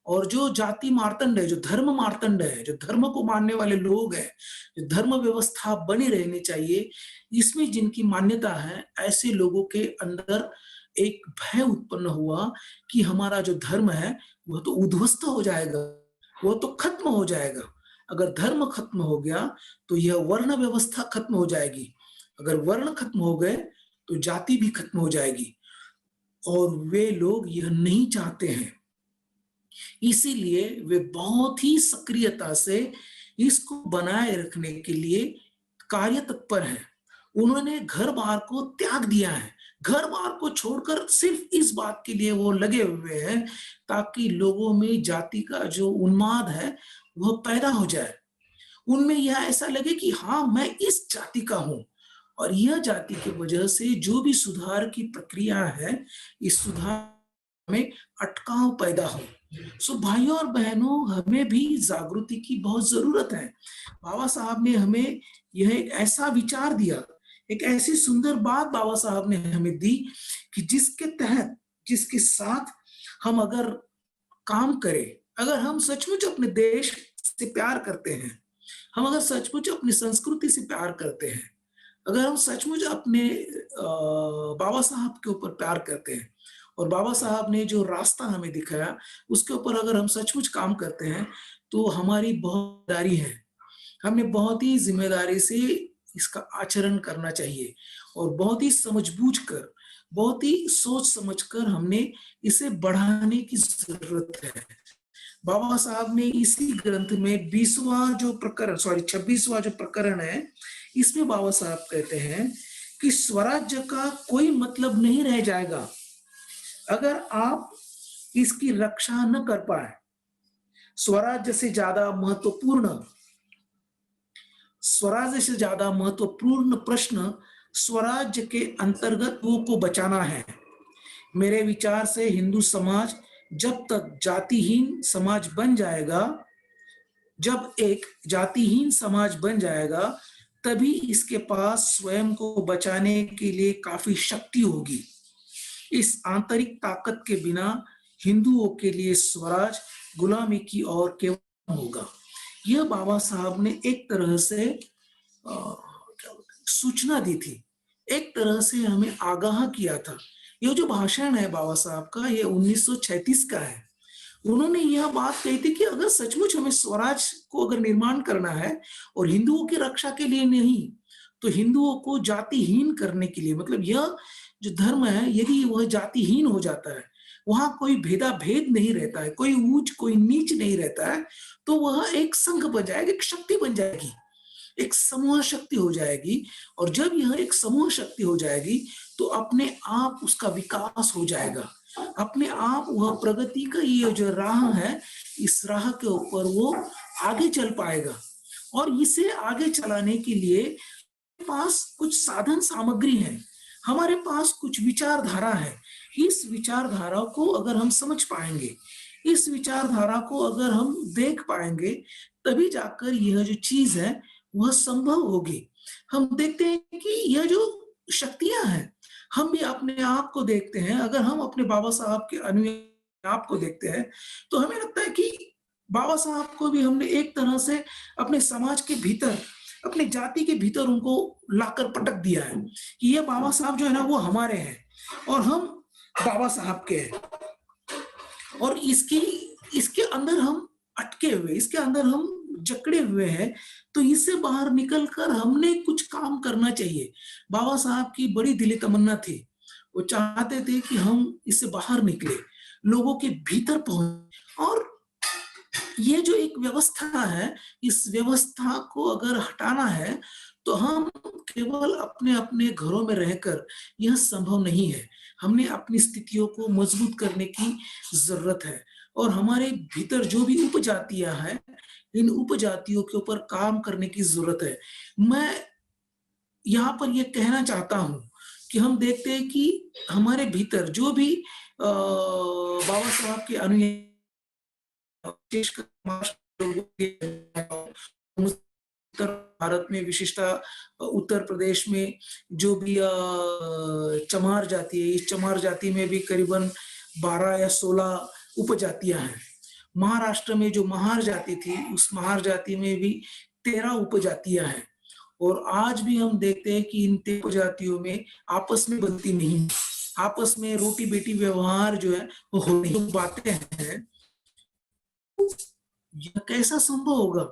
और जो जाति मार्तंड है, जो धर्म मार्तंड है, जो धर्म को मानने वाले लोग हैं, जो धर्म व्यवस्था बनी रहनी चाहिए, इसमें जिनकी मान्यता है, ऐसे लोगों के अंदर एक भय उत्पन्न हुआ कि हमारा जो धर्म है, वह तो उद्ध्वस्त हो जाएगा, वो तो खत्म हो जाएगा। अगर धर्म खत्म हो गया, तो यह वर्ण व्यवस्था खत्म हो जाएगी। अगर वर्ण खत्म हो गए, तो जाति भी खत्म हो जाएगी और वे लोग यह नहीं चाहते हैं। इसीलिए वे बहुत ही सक्रियता से इसको बनाए रखने के लिए कार्य तत्पर हैं। उन्होंने घर-बार को त्याग दिया है। घर-बार को छोड़कर सिर्फ इस बात के लिए वो लगे हुए हैं ताकि लोगों में जाति का जो उन्माद है, वह पैदा हो जाए। उनमें यह ऐसा लगे कि हाँ, मैं इस जाति का हूँ और यह जाति की वजह से जो भी सुधार की प्रक्रिया है, इस सुधार में अटकाव पैदा हो। सो भाइयों और बहनों, हमें भी जागृति की बहुत ज़रूरत है। बाबा साहब ने हमें यह एक ऐसा विचार दिया, एक ऐसी सुंदर बात बाबा साहब ने हमें दी कि जिसके तहत, जिसके साथ हम अगर काम करें, अगर हम सचमुच अपने देश से प्यार करते हैं, हम अगर सचमुच अपनी संस्कृति से प्यार करते हैं, अगर हम सचमुच अपने बाबा साहब के ऊपर प्यार करते हैं और बाबा साहब ने जो रास्ता हमें दिखाया, उसके ऊपर अगर हम सचमुच काम करते हैं, तो हमारी बहुत ज़िम्मेदारी है। हमने बहुत ही ज़िम्मेदारी से इसका आचरण करना चाहिए और बहुत ही समझ-बूझ कर, बहुत ही सोच-समझ कर हमने इसे बढ़ाने की ज़रूरत है। बाबा साहब ने इसी ग्रंथ में 26वां जो प्रकरण है, इसमें बाबा साहब कहते हैं कि स्वराज्य का कोई मतलब नहीं रह जाएगा, अगर आप इसकी रक्षा न कर पाए। स्वराज्य से ज़्यादा महत्वपूर्ण स्वराज्य से ज़्यादा महत्वपूर्ण प्रश्न स्वराज्य के अंतर्गत को बचाना है। मेरे विचार से हिंदू समाज जब तक जातिहीन समाज बन जाएगा, जब एक जातिहीन समाज बन जाएगा, तभी इसके पास स्वयं को बचाने के लिए काफ़ी शक्ति होगी। इस आंतरिक ताकत के बिना हिंदुओं के लिए स्वराज गुलामी की ओर केवल होगा। यह बाबा साहब ने एक तरह से सूचना दी थी, एक तरह से हमें आगाह किया था। ये जो भाषण है बाबा साहब का, ये 1936 का है। उन्होंने यह बात कही थी कि अगर सचमुच हमें स्वराज को अगर निर्माण करना है और हिंदुओं की रक्षा के लिए नहीं, तो हिंदुओं को जातिहीन करने के लिए, मतलब यह जो धर्म है, यदि वह जातिहीन हो जाता है, वहाँ कोई भेदा-भेद नहीं रहता है, कोई ऊँच, कोई नीच नहीं रहता है, तो वह एक संघ बन जाएगा, एक शक्ति बन जाएगी, एक समूह शक्ति हो जाएगी और जब यह एक समूह शक्ति हो जाएगी, तो अपने आप उसका विकास हो जाएगा। अपने आप वह प्रगति का ये जो राह है, इस राह के ऊपर वो आगे चल पाएगा और इसे आगे चलाने के लिए पास कुछ साधन सामग्री है, हमारे पास कुछ विचारधारा है। इस विचारधारा को अगर हम समझ पाएँगे, इस विचारधारा को अगर हम देख पाएँगे, तभी जाकर यह जो चीज़ है, वह संभव होगी। हम देखते हैं कि यह जो शक्तियाँ हैं, हम भी अपने आप को देखते हैं, अगर हम अपने बाबा साहब के अनुयायी आप को देखते हैं, तो हमें लगता है कि बाबा साहब को भी हमने एक तरह से अपने समाज के भीतर, अपनी जाति के भीतर उनको लाकर पटक दिया है कि ये बाबा साहब जो है ना वो हमारे हैं और हम बाबा साहब के हैं और इसके अंदर हम अटके हुए, इसके अंदर हम जकड़े हुए हैं, तो इससे बाहर निकल कर हमने कुछ काम करना चाहिए। बाबा साहब की बड़ी दिली तमन्ना थी। वो चाहते थे कि हम इससे बाहर निकले, लोगों के भीतर पहुँचे और ये जो एक व्यवस्था है, इस व्यवस्था को अगर हटाना है, तो हम केवल अपने-अपने घरों में रहकर यह संभव नहीं है। हमने अपनी स्थितियों को मजबूत करने की ज़रूरत है और हमारे भीतर जो भी उपजातियाँ हैं, इन उपजातियों के ऊपर काम करने की ज़रूरत है। मैं यहाँ पर ये कहना चाहता हूँ कि हम देखते हैं कि हमारे भीतर जो भी बाबा साहब के अनुयायी विशेषकर महाराष्ट्र लोगों के उत्तर भारत में विशेषतः उत्तर प्रदेश में जो भी चमार जाति है, इस चमार जाति में भी करीबन 12 या 16 उपजातियाँ हैं। महाराष्ट्र में जो महार जाति थी, उस महार जाति में भी 13 उपजातियाँ हैं और आज भी हम देखते हैं कि इन 13 उपजातियों में आपस में बनती नहीं है। आपस में रोटी-बेटी व्यवहार जो है, वो हो नहीं बातें हैं यह कैसा संभव होगा?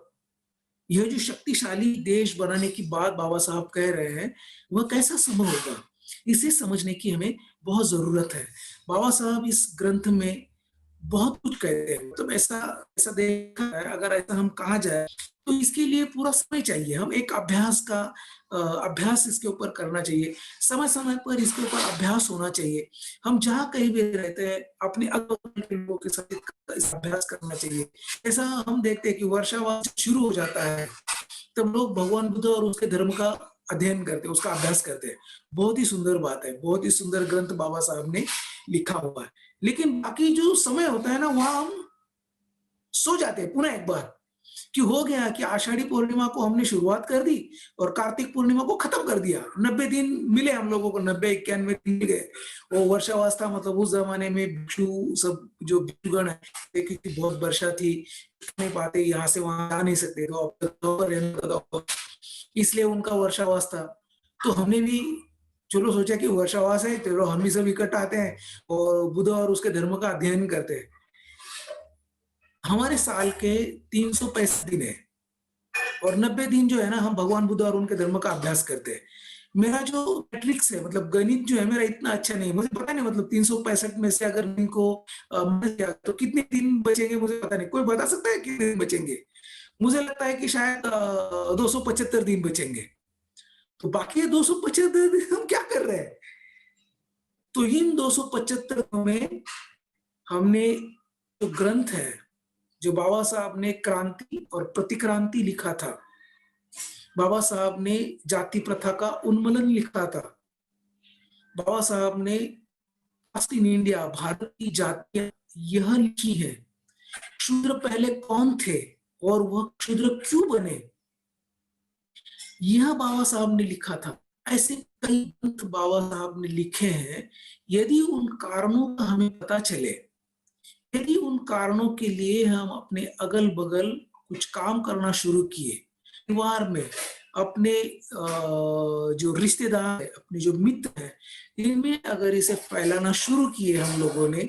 यह जो शक्तिशाली देश बनाने की बात बाबा साहब कह रहे हैं, वह कैसा संभव होगा? इसे समझने की हमें बहुत ज़रूरत है। बाबा साहब इस ग्रंथ में बहुत कुछ कहते हैं, मतलब ऐसा ऐसा देखा है अगर ऐसा हम कहा जाए, तो इसके लिए पूरा समय चाहिए। हम एक अभ्यास का अभ्यास इसके ऊपर करना चाहिए। समय-समय पर इसके ऊपर अभ्यास होना चाहिए। हम जहाँ कहीं भी रहते हैं, अपने अगल-बगल के लोगों के साथ इस अभ्यास करना चाहिए। ऐसा हम देखते हैं कि वर्षावास शुरू हो जाता है, तब लोग भगवान बुद्ध और उसके धर्म का अध्ययन करते हैं, उसका अभ्यास करते हैं। बहुत ही सुंदर बात है, बहुत ही सुंदर ग्रंथ बाबा साहब ने लिखा हुआ है। लेकिन बाकी जो समय होता है ना, वहाँ हम सो जाते हैं पुनः एक बार, कि हो गया कि आषाढ़ी पूर्णिमा को हमने शुरुआत कर दी और कार्तिक पूर्णिमा को खत्म कर दिया। 90 दिन मिले हम लोगों को, 90-91 दिन मिल गए। वो वर्षावास था, मतलब उस ज़माने में भिक्षु सब जो भिक्षुगण है, क्योंकि बहुत वर्षा थी, नहीं पाते, यहाँ से वहाँ जा नहीं सकते, तो अक्टूबर रहने का, इसलिए उनका वर्षावास था। तो हमने भी चलो सोचा कि वर्षावास है, चलो हम भी सब इकट्ठा आते हैं और बुद्ध और उसके धर्म का अध्ययन करते हैं। हमारे साल के 365 दिन है और 90 दिन जो है ना, हम भगवान बुद्ध और उनके धर्म का अभ्यास करते हैं। मेरा जो मैट्रिक्स है, मतलब गणित जो है मेरा इतना अच्छा नहीं है। मुझे पता नहीं, मतलब 365 में से अगर इनको माइनस किया तो कितने दिन बचेंगे मुझे पता नहीं। कोई बता सकता है कितने दिन बचेंगे? मुझे लगता है कि शायद 275 दिन बचेंगे। तो बाकी ये 275 दिन हम क्या कर रहे हैं? तो इन 275 में हमने जो ग्रंथ है, जो बाबा साहब ने क्रांति और प्रतिक्रांति लिखा था, बाबा साहब ने जाति प्रथा का उन्मूलन लिखा था, बाबा साहब ने कास्ट इन इंडिया, भारत की जातियां यह लिखी है। शूद्र पहले कौन थे और वह शूद्र क्यों बने, यह बाबा साहब ने लिखा था। ऐसे कई ग्रंथ बाबा साहब ने लिखे हैं। यदि उन कारणों का हमें पता चले, यदि उन कारणों के लिए हम अपने अगल-बगल कुछ काम करना शुरू किए, परिवार में, अपने जो रिश्तेदार हैं, अपने जो मित्र हैं, इनमें अगर इसे फैलाना शुरू किए हम लोगों ने,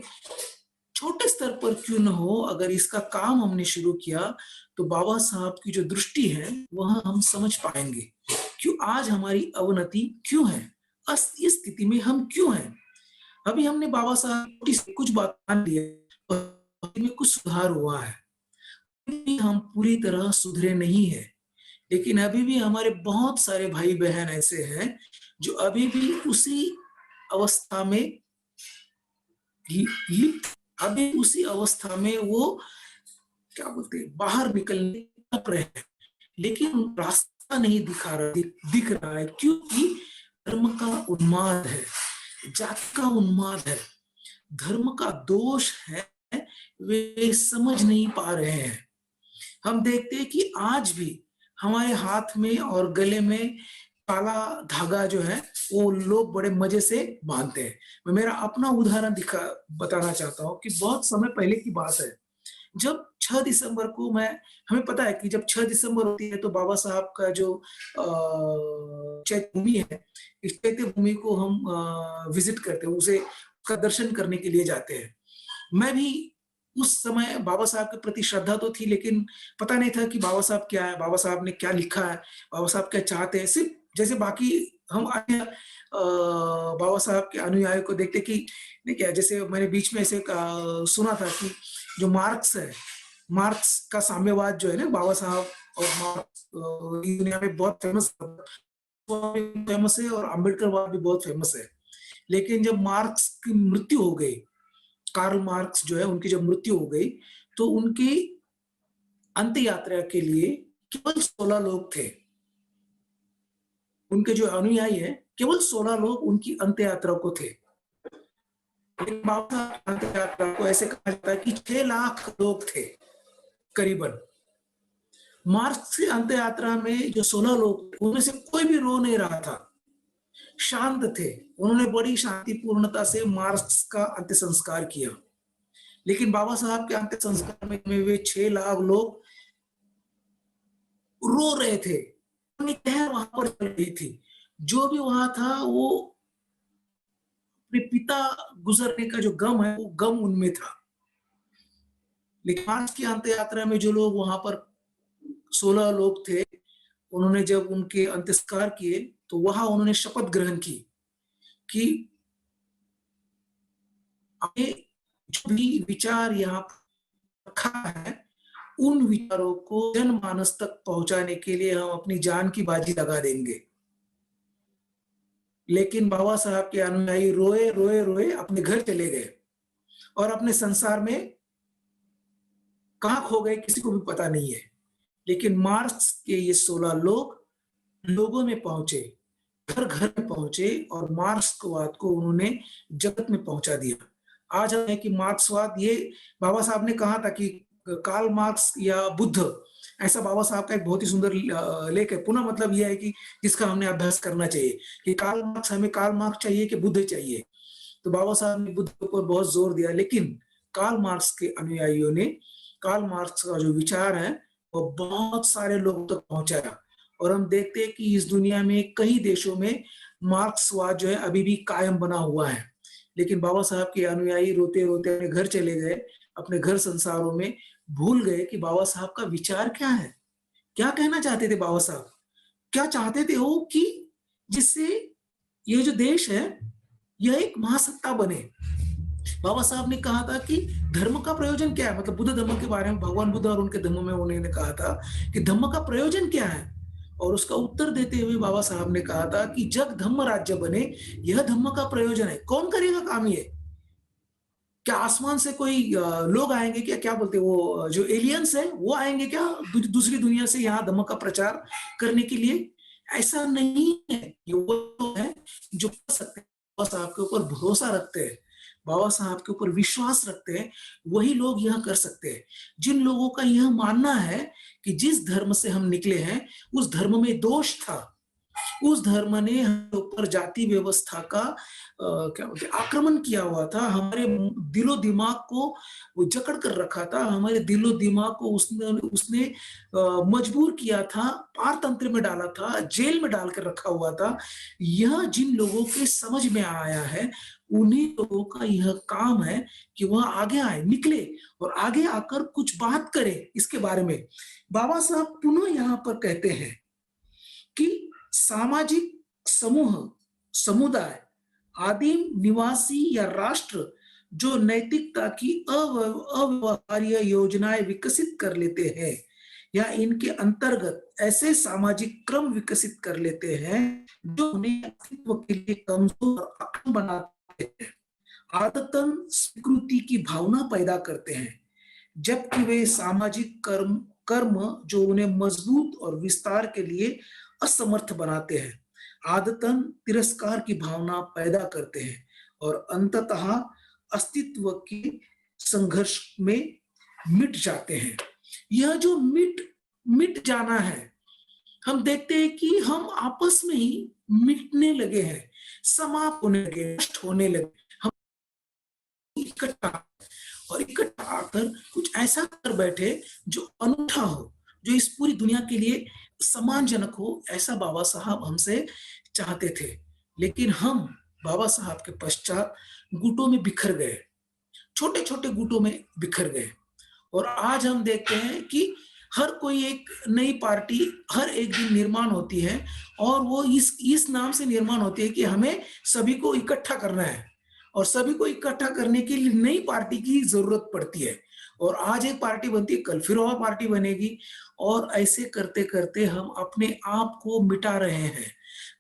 छोटे स्तर पर क्यों न हो, अगर इसका काम हमने शुरू किया, तो बाबा साहब की जो दृष्टि है, वह हम समझ पाएँगे। क्यों आज हमारी अवनति क्यों है? इस स्थिति में हम क्यों हैं? अभी हमने बाबा साहब की कुछ बात मान ली है और में कुछ सुधार हुआ है। फिर भी हम पूरी तरह सुधरे नहीं हैं। लेकिन अभी भी हमारे बहुत सारे भाई-बहन ऐसे हैं, जो अभी भी उसी अवस्था में लिप्त, अभी उसी अवस्था में वो क्या बोलते हैं, बाहर निकलने तप रहे हैं। लेकिन रास्ता नहीं दिख रहा है, क्योंकि धर्म का उन्माद है, जाति का उन्माद है, धर्म का दोष है, वे समझ नहीं पा रहे हैं। हम देखते हैं कि आज भी हमारे हाथ में और गले में काला धागा जो है, वो लोग बड़े मजे से बांधते हैं। मैं मेरा अपना उदाहरण बताना चाहता हूँ कि बहुत समय पहले की बात है। जब 6 दिसंबर को हमें पता है कि जब 6 दिसंबर होती है तो बाबा साहब का जो चैत्य भूमि है, इस चैत्य भूमि को हम विज़िट करते हैं, उसे उसका दर्शन करने के लिए जाते हैं। मैं भी उस समय बाबा साहब के प्रति श्रद्धा तो थी, लेकिन पता नहीं था कि बाबा साहब क्या है, बाबा साहब ने क्या लिखा है, बाबा साहब क्या चाहते हैं। सिर्फ़ जैसे बाकी हम अन्य बाबा साहब के अनुयायियों को देखते कि नहीं क्या, जैसे मैंने बीच में ऐसे सुना था कि जो मार्क्स है, मार्क्स का साम्यवाद जो है ना, बाबा साहब और मार्क्स ये दुनिया में बहुत फेमस है और अम्बेडकरवाद भी बहुत फेमस है। लेकिन जब मार्क्स की मृत्यु हो गई, कार्ल मार्क्स जो है उनकी जब मृत्यु हो गई, तो उनकी अंत यात्रा के लिए केवल 16 लोग थे। उनके जो अनुयायी हैं, केवल 16 लोग उनकी अंत यात्रा को थे। लेकिन बाबा साहब की अंत यात्रा को ऐसे कहा जाता है कि 6 लाख लोग थे करीबन। मार्क्स की अंत यात्रा में जो 16 लोग थे, उनमें से कोई भी रो नहीं रहा था, शांत थे। उन्होंने बड़ी शांतिपूर्णता से मार्क्स का अंत्य संस्कार किया। लेकिन बाबा साहब के अंत्य संस्कार में वे 6 लाख लोग रो रहे थे। उनकी लहर वहां पर चल रही थी। जो भी वहां था वो अपने पिता गुजरने का जो गम है, वो गम उनमें था। लेकिन मार्च की अंत्य यात्रा में जो लोग वहां पर 16 लोग थे, उन्होंने जब उनके अंत्यस्कार किए, तो वहां उन्होंने शपथ ग्रहण की कि हमें जो भी विचार यहाँ रखा है, उन विचारों को जनमानस तक पहुंचाने के लिए हम अपनी जान की बाजी लगा देंगे। लेकिन बाबा साहब के अनुयायी रोए, रोए, रोए अपने घर चले गए और अपने संसार में कहाँ खो गए किसी को भी पता नहीं है। लेकिन मार्क्स के ये 16 लोग लोगों में पहुंचे, घर-घर में पहुंचे और मार्क्सवाद को उन्होंने जगत में पहुंचा दिया। आज हम है कि मार्क्सवाद ये बाबा साहब ने कहा था कि कार्ल मार्क्स या बुद्ध, ऐसा बाबा साहब का एक बहुत ही सुंदर लेख है। पुनः मतलब ये है कि जिसका हमने अभ्यास करना चाहिए कि कार्ल मार्क्स, हमें कार्ल मार्क्स चाहिए कि बुद्ध चाहिए। तो बाबा साहब ने बुद्ध के ऊपर बहुत जोर दिया, लेकिन कार्ल मार्क्स के अनुयायियों ने कार्ल मार्क्स का जो विचार है, वो बहुत सारे लोगों तक पहुंचाया। और हम देखते हैं कि इस दुनिया में कई देशों में मार्क्सवाद जो है अभी भी कायम बना हुआ है। लेकिन बाबा साहब के अनुयायी रोते-रोते अपने घर चले गए, अपने घर संसारों में, भूल गए कि बाबा साहब का विचार क्या है? क्या कहना चाहते थे बाबा साहब? क्या चाहते थे वो कि जिससे ये जो देश है, यह एक महासत्ता बने। बाबा साहब ने कहा था कि धर्म का प्रयोजन क्या है? मतलब बुद्ध धर्म के बारे में भगवान बुद्ध और उनके धम्म में उन्होंने कहा था कि धम्म का प्रयोजन क्या है? और उसका उत्तर देते हुए बाबा साहब ने कहा था कि जग धम्म राज्य बने, यह धम्म का प्रयोजन है। कौन करेगा काम ये? क्या आसमान से कोई लोग आएँगे क्या? क्या बोलते हैं वो जो एलियंस हैं, वो आएँगे क्या दूसरी दुनिया से यहाँ धम्म का प्रचार करने के लिए? ऐसा नहीं है। ये वो लोग हैं जो कर सकते हैं, बाबा साहब के ऊपर भरोसा रखते हैं, बाबा साहब के ऊपर विश्वास रखते हैं, वही लोग यह कर सकते हैं। जिन लोगों का यह मानना है कि जिस धर्म से हम निकले हैं, उस धर्म में दोष था, उस धर्म ने हमारे ऊपर जाति व्यवस्था का क्या बोलते हैं आक्रमण किया हुआ था, हमारे दिलो-दिमाग को वो जकड़ कर रखा था, हमारे दिलो-दिमाग को उसने उसने मजबूर किया था, पारतंत्र में डाला था, जेल में डाल कर रखा हुआ था। यह जिन लोगों के समझ में आया है, उन्हीं लोगों का यह काम है कि वह आगे आए, निकले और आगे आकर कुछ बात करें इसके बारे में। बाबा साहब पुनः यहाँ पर कहते हैं कि सामाजिक समूह, समुदाय, आदिम निवासी या राष्ट्र जो नैतिकता की अव्यवहार्य योजनाएं विकसित कर लेते हैं या इनके अंतर्गत ऐसे सामाजिक क्रम विकसित कर लेते हैं जो उन्हें अस्तित्व के लिए कमजोर और अक्षम बनाते हैं, आदतन स्वीकृति की भावना पैदा करते हैं, जबकि वे सामाजिक कर्म कर्म जो उन्हें मजबूत और विस्तार के लिए असमर्थ बनाते हैं, आदतन तिरस्कार की भावना पैदा करते हैं और अंततः अस्तित्व के संघर्ष में मिट जाते हैं। यह जो मिट मिट जाना है, हम देखते हैं कि हम आपस में ही मिटने लगे हैं, समाप्त होने लगे, नष्ट होने लगे। हम इकट्ठा और इकट्ठा आकर कुछ ऐसा कर बैठे जो अनूठा हो, जो इस पूरी दुनिया के लिए सम्मानजनक हो, ऐसा बाबा साहब हमसे चाहते थे। लेकिन हम बाबा साहब के पश्चात गुटों में बिखर गए, छोटे-छोटे गुटों में बिखर गए और आज हम देखते हैं कि हर कोई एक नई पार्टी हर एक दिन निर्माण होती है और वो इस नाम से निर्माण होती है कि हमें सभी को इकट्ठा करना है और सभी को इकट्ठा करने के लिए नई पार्टी की ज़रूरत पड़ती है और आज एक पार्टी बनती है, कल फिर और पार्टी बनेगी और ऐसे करते-करते हम अपने आप को मिटा रहे हैं।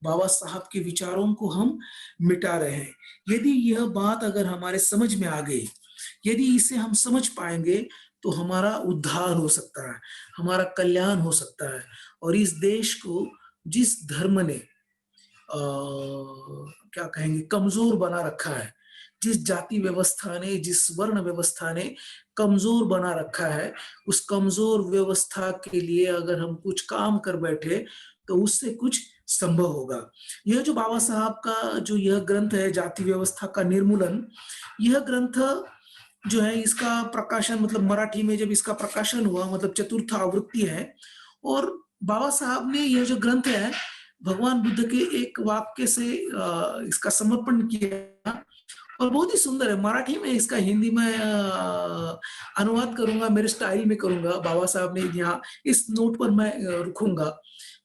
बाबा साहब के विचारों को हम मिटा रहे हैं। यदि यह बात अगर हमारे समझ में आ गई, यदि इसे हम समझ पाएँगे, तो हमारा उद्धार हो सकता है, हमारा कल्याण हो सकता है और इस देश को जिस धर्म ने क्या कहेंगे कमज़ोर बना रखा है, जिस जाति व्यवस्था ने, जिस वर्ण व्यवस्था ने कमज़ोर बना रखा है, उस कमज़ोर व्यवस्था के लिए अगर हम कुछ काम कर बैठे, तो उससे कुछ संभव होगा। यह जो बाबा साहब का जो यह ग्रंथ है, जाति व्यवस्था का निर्मूलन, यह ग्रंथ जो है इसका प्रकाशन मतलब मराठी में जब इसका प्रकाशन हुआ मतलब चतुर्थ आवृत्ति है और बाबा साहब ने यह जो ग्रंथ है, भगवान बुद्ध के एक वाक्य से इसका समर्पण किया और बहुत ही सुंदर है। मराठी में इसका हिंदी में अनुवाद करूँगा, मेरे स्टाइल में करूँगा। बाबा साहब ने यहाँ इस नोट पर मैं रुकूँगा।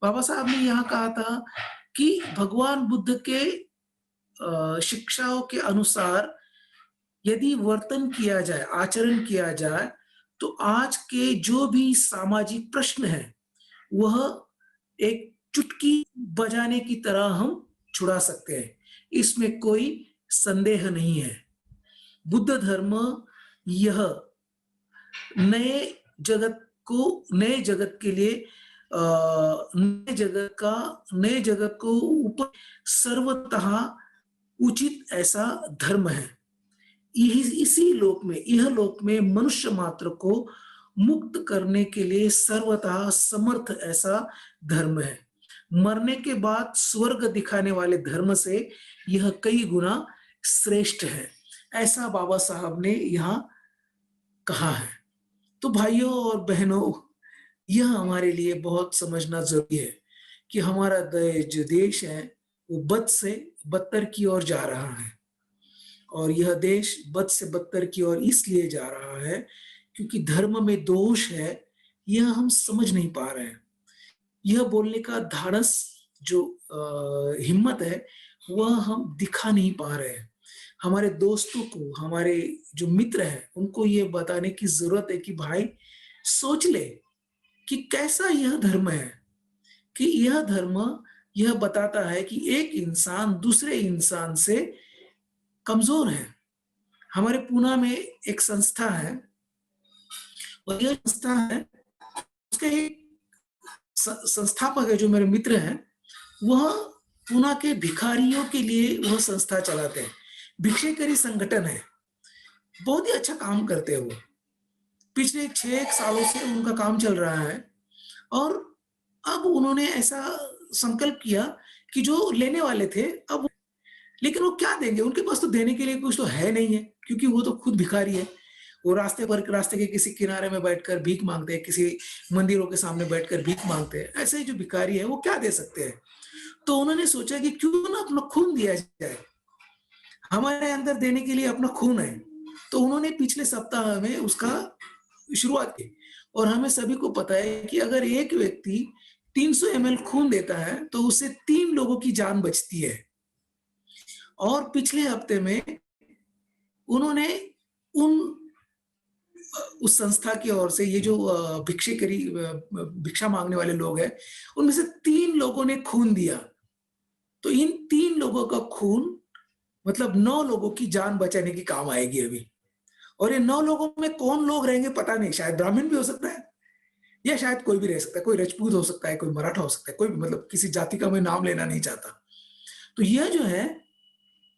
बाबा साहब ने यहाँ कहा था कि भगवान बुद्ध के शिक्षाओं के अनुसार यदि वर्तन किया जाए, आचरण किया जाए, तो आज के जो भी सामाजिक प्रश्न हैं, वह एक चुटकी बजाने की तरह हम छुड़ा सकते हैं। इसमें कोई संदेह नहीं है। बुद्ध धर्म यह नए जगत नए जगत के लिए नए जगत को ऊपर सर्वतः उचित ऐसा धर्म है। इसी लोक में यह लोक में मनुष्य मात्र को मुक्त करने के लिए सर्वतः समर्थ ऐसा धर्म है। मरने के बाद स्वर्ग दिखाने वाले धर्म से यह कई गुना श्रेष्ठ है। ऐसा बाबा साहब ने यहाँ कहा है। तो भाइयों और बहनों, यह हमारे लिए बहुत समझना ज़रूरी है कि हमारा जो देश है, वो बद से बदतर की ओर जा रहा है। और यह देश बद से बदतर की ओर इसलिए जा रहा है क्योंकि धर्म में दोष है, यह हम समझ नहीं पा रहे हैं। यह बोलने का धाड़स जो हिम्मत है, वह हम दिखा नहीं पा रहे हैं। हमारे दोस्तों को, हमारे जो मित्र हैं, उनको ये बताने की ज़रूरत है कि भाई सोच ले कि कैसा यह धर्म है, कि यह धर्म यह बताता है कि एक इंसान दूसरे इंसान से कमज़ोर है। हमारे पूना में एक संस्था है और यह संस्था है, उसके एक संस्थापक है जो मेरे मित्र हैं, वह पूना के भिखारियों के लिए वह संस्था चलाते हैं। भिक्षेकरी संगठन है, बहुत ही अच्छा काम करते हैं वो। पिछले 6 सालों से उनका काम चल रहा है और अब उन्होंने ऐसा संकल्प किया कि जो लेने वाले थे अब लेकिन वो क्या देंगे? उनके पास तो देने के लिए कुछ तो है नहीं है, क्योंकि वो तो खुद भिखारी है। वो रास्ते के किसी किनारे में बैठकर भीख माँगते हैं, किसी मंदिरों के सामने बैठकर भीख माँगते हैं। ऐसे ही जो भिखारी है, वो क्या दे सकते हैं? तो उन्होंने सोचा कि क्यों ना अपना खून दिया जाए। हमारे अंदर देने के लिए अपना खून है। तो उन्होंने पिछले सप्ताह में उसका शुरुआत की और हमें सभी को पता है कि अगर एक व्यक्ति 300 एमएल खून देता है, तो उससे 3 लोगों की जान बचती है। और पिछले हफ्ते में उन्होंने उन उस संस्था की ओर से ये जो भिक्षा माँगने वाले लोग हैं, उनमें से 3 लोगों ने खून दिया। तो इन 3 लोगों का खून मतलब 9 लोगों की जान बचाने की काम आएगी अभी। और ये 9 लोगों में कौन लोग रहेंगे पता नहीं, शायद ब्राह्मण भी हो सकता है या शायद कोई भी रह सकता है, कोई राजपूत हो सकता है, कोई मराठा हो सकता है, कोई भी मतलब किसी जाति का मैं नाम लेना नहीं चाहता। तो यह जो है,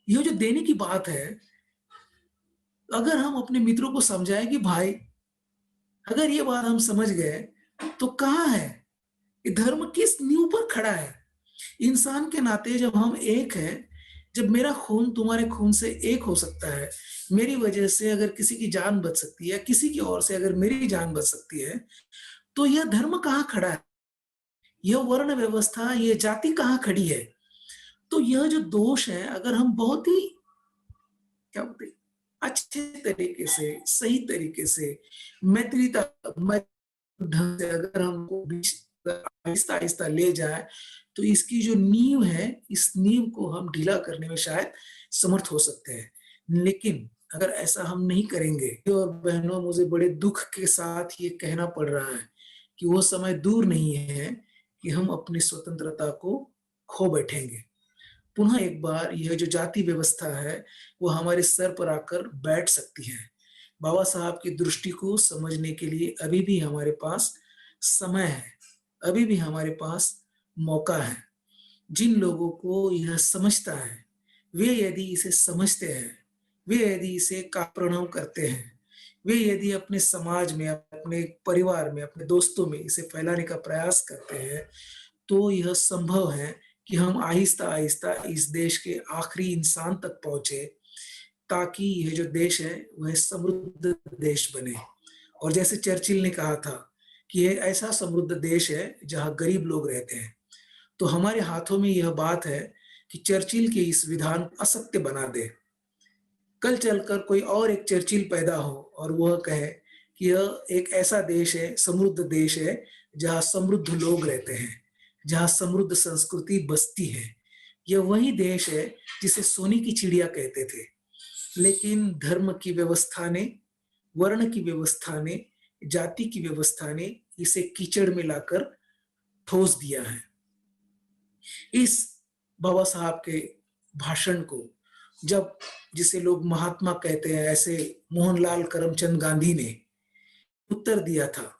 यह जो देने की बात है, अगर हम अपने मित्रों को समझाएँ कि भाई, अगर ये बात हम समझ गए, तो कहाँ है? ये धर्म किस नींव पर खड़ा है? इंसान के नाते जब हम एक हैं, जब मेरा खून तुम्हारे खून से एक हो सकता है, मेरी वजह से अगर किसी की जान बच सकती है, किसी की ओर से अगर मेरी जान बच सकती है, तो यह धर्म कहाँ खड़ा है? यह वर्ण व्यवस्था, ये जाति कहाँ खड़ी है? तो यह जो दोष है, अगर हम बहुत ही क्या बोलते हैं, अच्छे तरीके से, सही तरीके से, मैत्रीता ढंग से अगर हमको आहिस्ता-आहिस्ता ले जाएँ, तो इसकी जो नींव है, इस नींव को हम ढीला करने में शायद समर्थ हो सकते हैं। लेकिन अगर ऐसा हम नहीं करेंगे और बहनों मुझे बड़े दुःख के साथ ये कहना पड़ रहा है कि वो समय दूर नहीं है कि हम अपनी स्वतंत्रता को खो बैठेंगे। पुनः एक बार यह जो जाति व्यवस्था है, वो हमारे सर पर आकर बैठ सकती है। बाबा साहब की दृष्टि को समझने के लिए अभी भी हमारे पास समय है, अभी भी हमारे पास मौका है। जिन लोगों को यह समझता है, वे यदि इसे समझते हैं, वे यदि इसे का प्रणव करते हैं, वे यदि अपने समाज में, अपने परिवार में, अपने दोस्तों में इसे फैलाने का प्रयास करते हैं, तो यह संभव है कि हम आहिस्ता-आहिस्ता इस देश के आखिरी इंसान तक पहुँचे, ताकि यह जो देश है, वह समृद्ध देश बने। और जैसे चर्चिल ने कहा था कि ये ऐसा समृद्ध देश है, जहाँ गरीब लोग रहते हैं। तो हमारे हाथों में यह बात है कि चर्चिल के इस विधान को असत्य बना दें। कल चलकर कोई और एक चर्चिल पैदा हो और वह कहे कि यह एक ऐसा देश है, समृद्ध देश है, जहाँ समृद्ध लोग रहते हैं, जहाँ समृद्ध संस्कृति बसती है। यह वही देश है जिसे सोने की चिड़िया कहते थे। लेकिन धर्म की व्यवस्था ने, वर्ण की व्यवस्था ने, जाति की व्यवस्था ने इसे कीचड़ में लाकर ठोस दिया है। इस बाबा साहब के भाषण को जब जिसे लोग महात्मा कहते हैं, ऐसे मोहनलाल करमचंद गांधी ने उत्तर दिया था,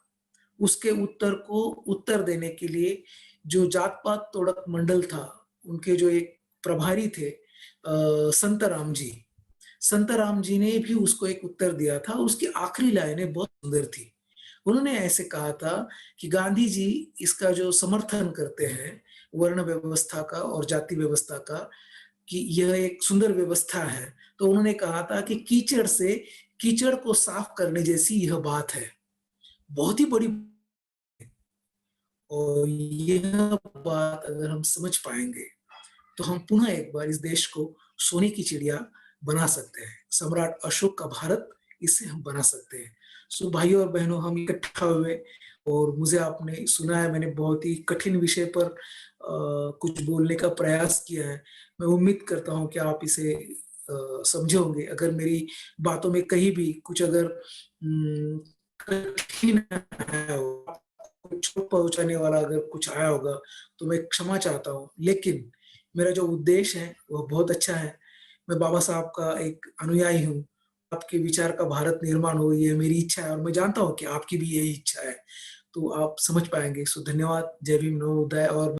उसके उत्तर को उत्तर देने के लिए जो जात-पात तोड़क मंडल था, उनके जो एक प्रभारी थे संत राम जी ने भी उसको एक उत्तर दिया था। उसकी आखिरी लाइनें बहुत सुंदर थी। उन्होंने ऐसे कहा था कि गांधी जी इसका जो समर्थन करते हैं, वर्ण व्यवस्था का और जाति व्यवस्था का, कि यह एक सुंदर व्यवस्था है। तो उन्होंने कहा था कि कीचड़ से कीचड़ को साफ करने जैसी यह बात है। बहुत ही बड़ी और यह बात अगर हम समझ पाएँगे, तो हम पुनः एक बार इस देश को सोने की चिड़िया बना सकते हैं। सम्राट अशोक का भारत, इसे हम बना सकते हैं। सो भाइयों और बहनों, हम इकट्ठा हुए और मुझे आपने सुना है, मैंने बहुत ही कठिन विषय पर कुछ बोलने का प्रयास किया है। मैं उम्मीद करता हूँ कि आप इसे समझे होंगे। अगर मेरी बातों में कहीं भी कुछ अगर कठिन आया हो, आपको चोट पहुँचाने वाला अगर कुछ आया होगा, तो मैं क्षमा चाहता हूँ। लेकिन मेरा जो उद्देश्य है, वह बहुत अच्छा है। मैं बाबा साहब का एक अनुयायी हूँ। आपके विचार का भारत निर्माण हो, ये मेरी इच्छा है और मैं जानता हूँ कि आपकी भी यही इच्छा है। तो आप समझ पाएँगे। सो धन्यवाद। जय भीम, नमो बुद्धाय और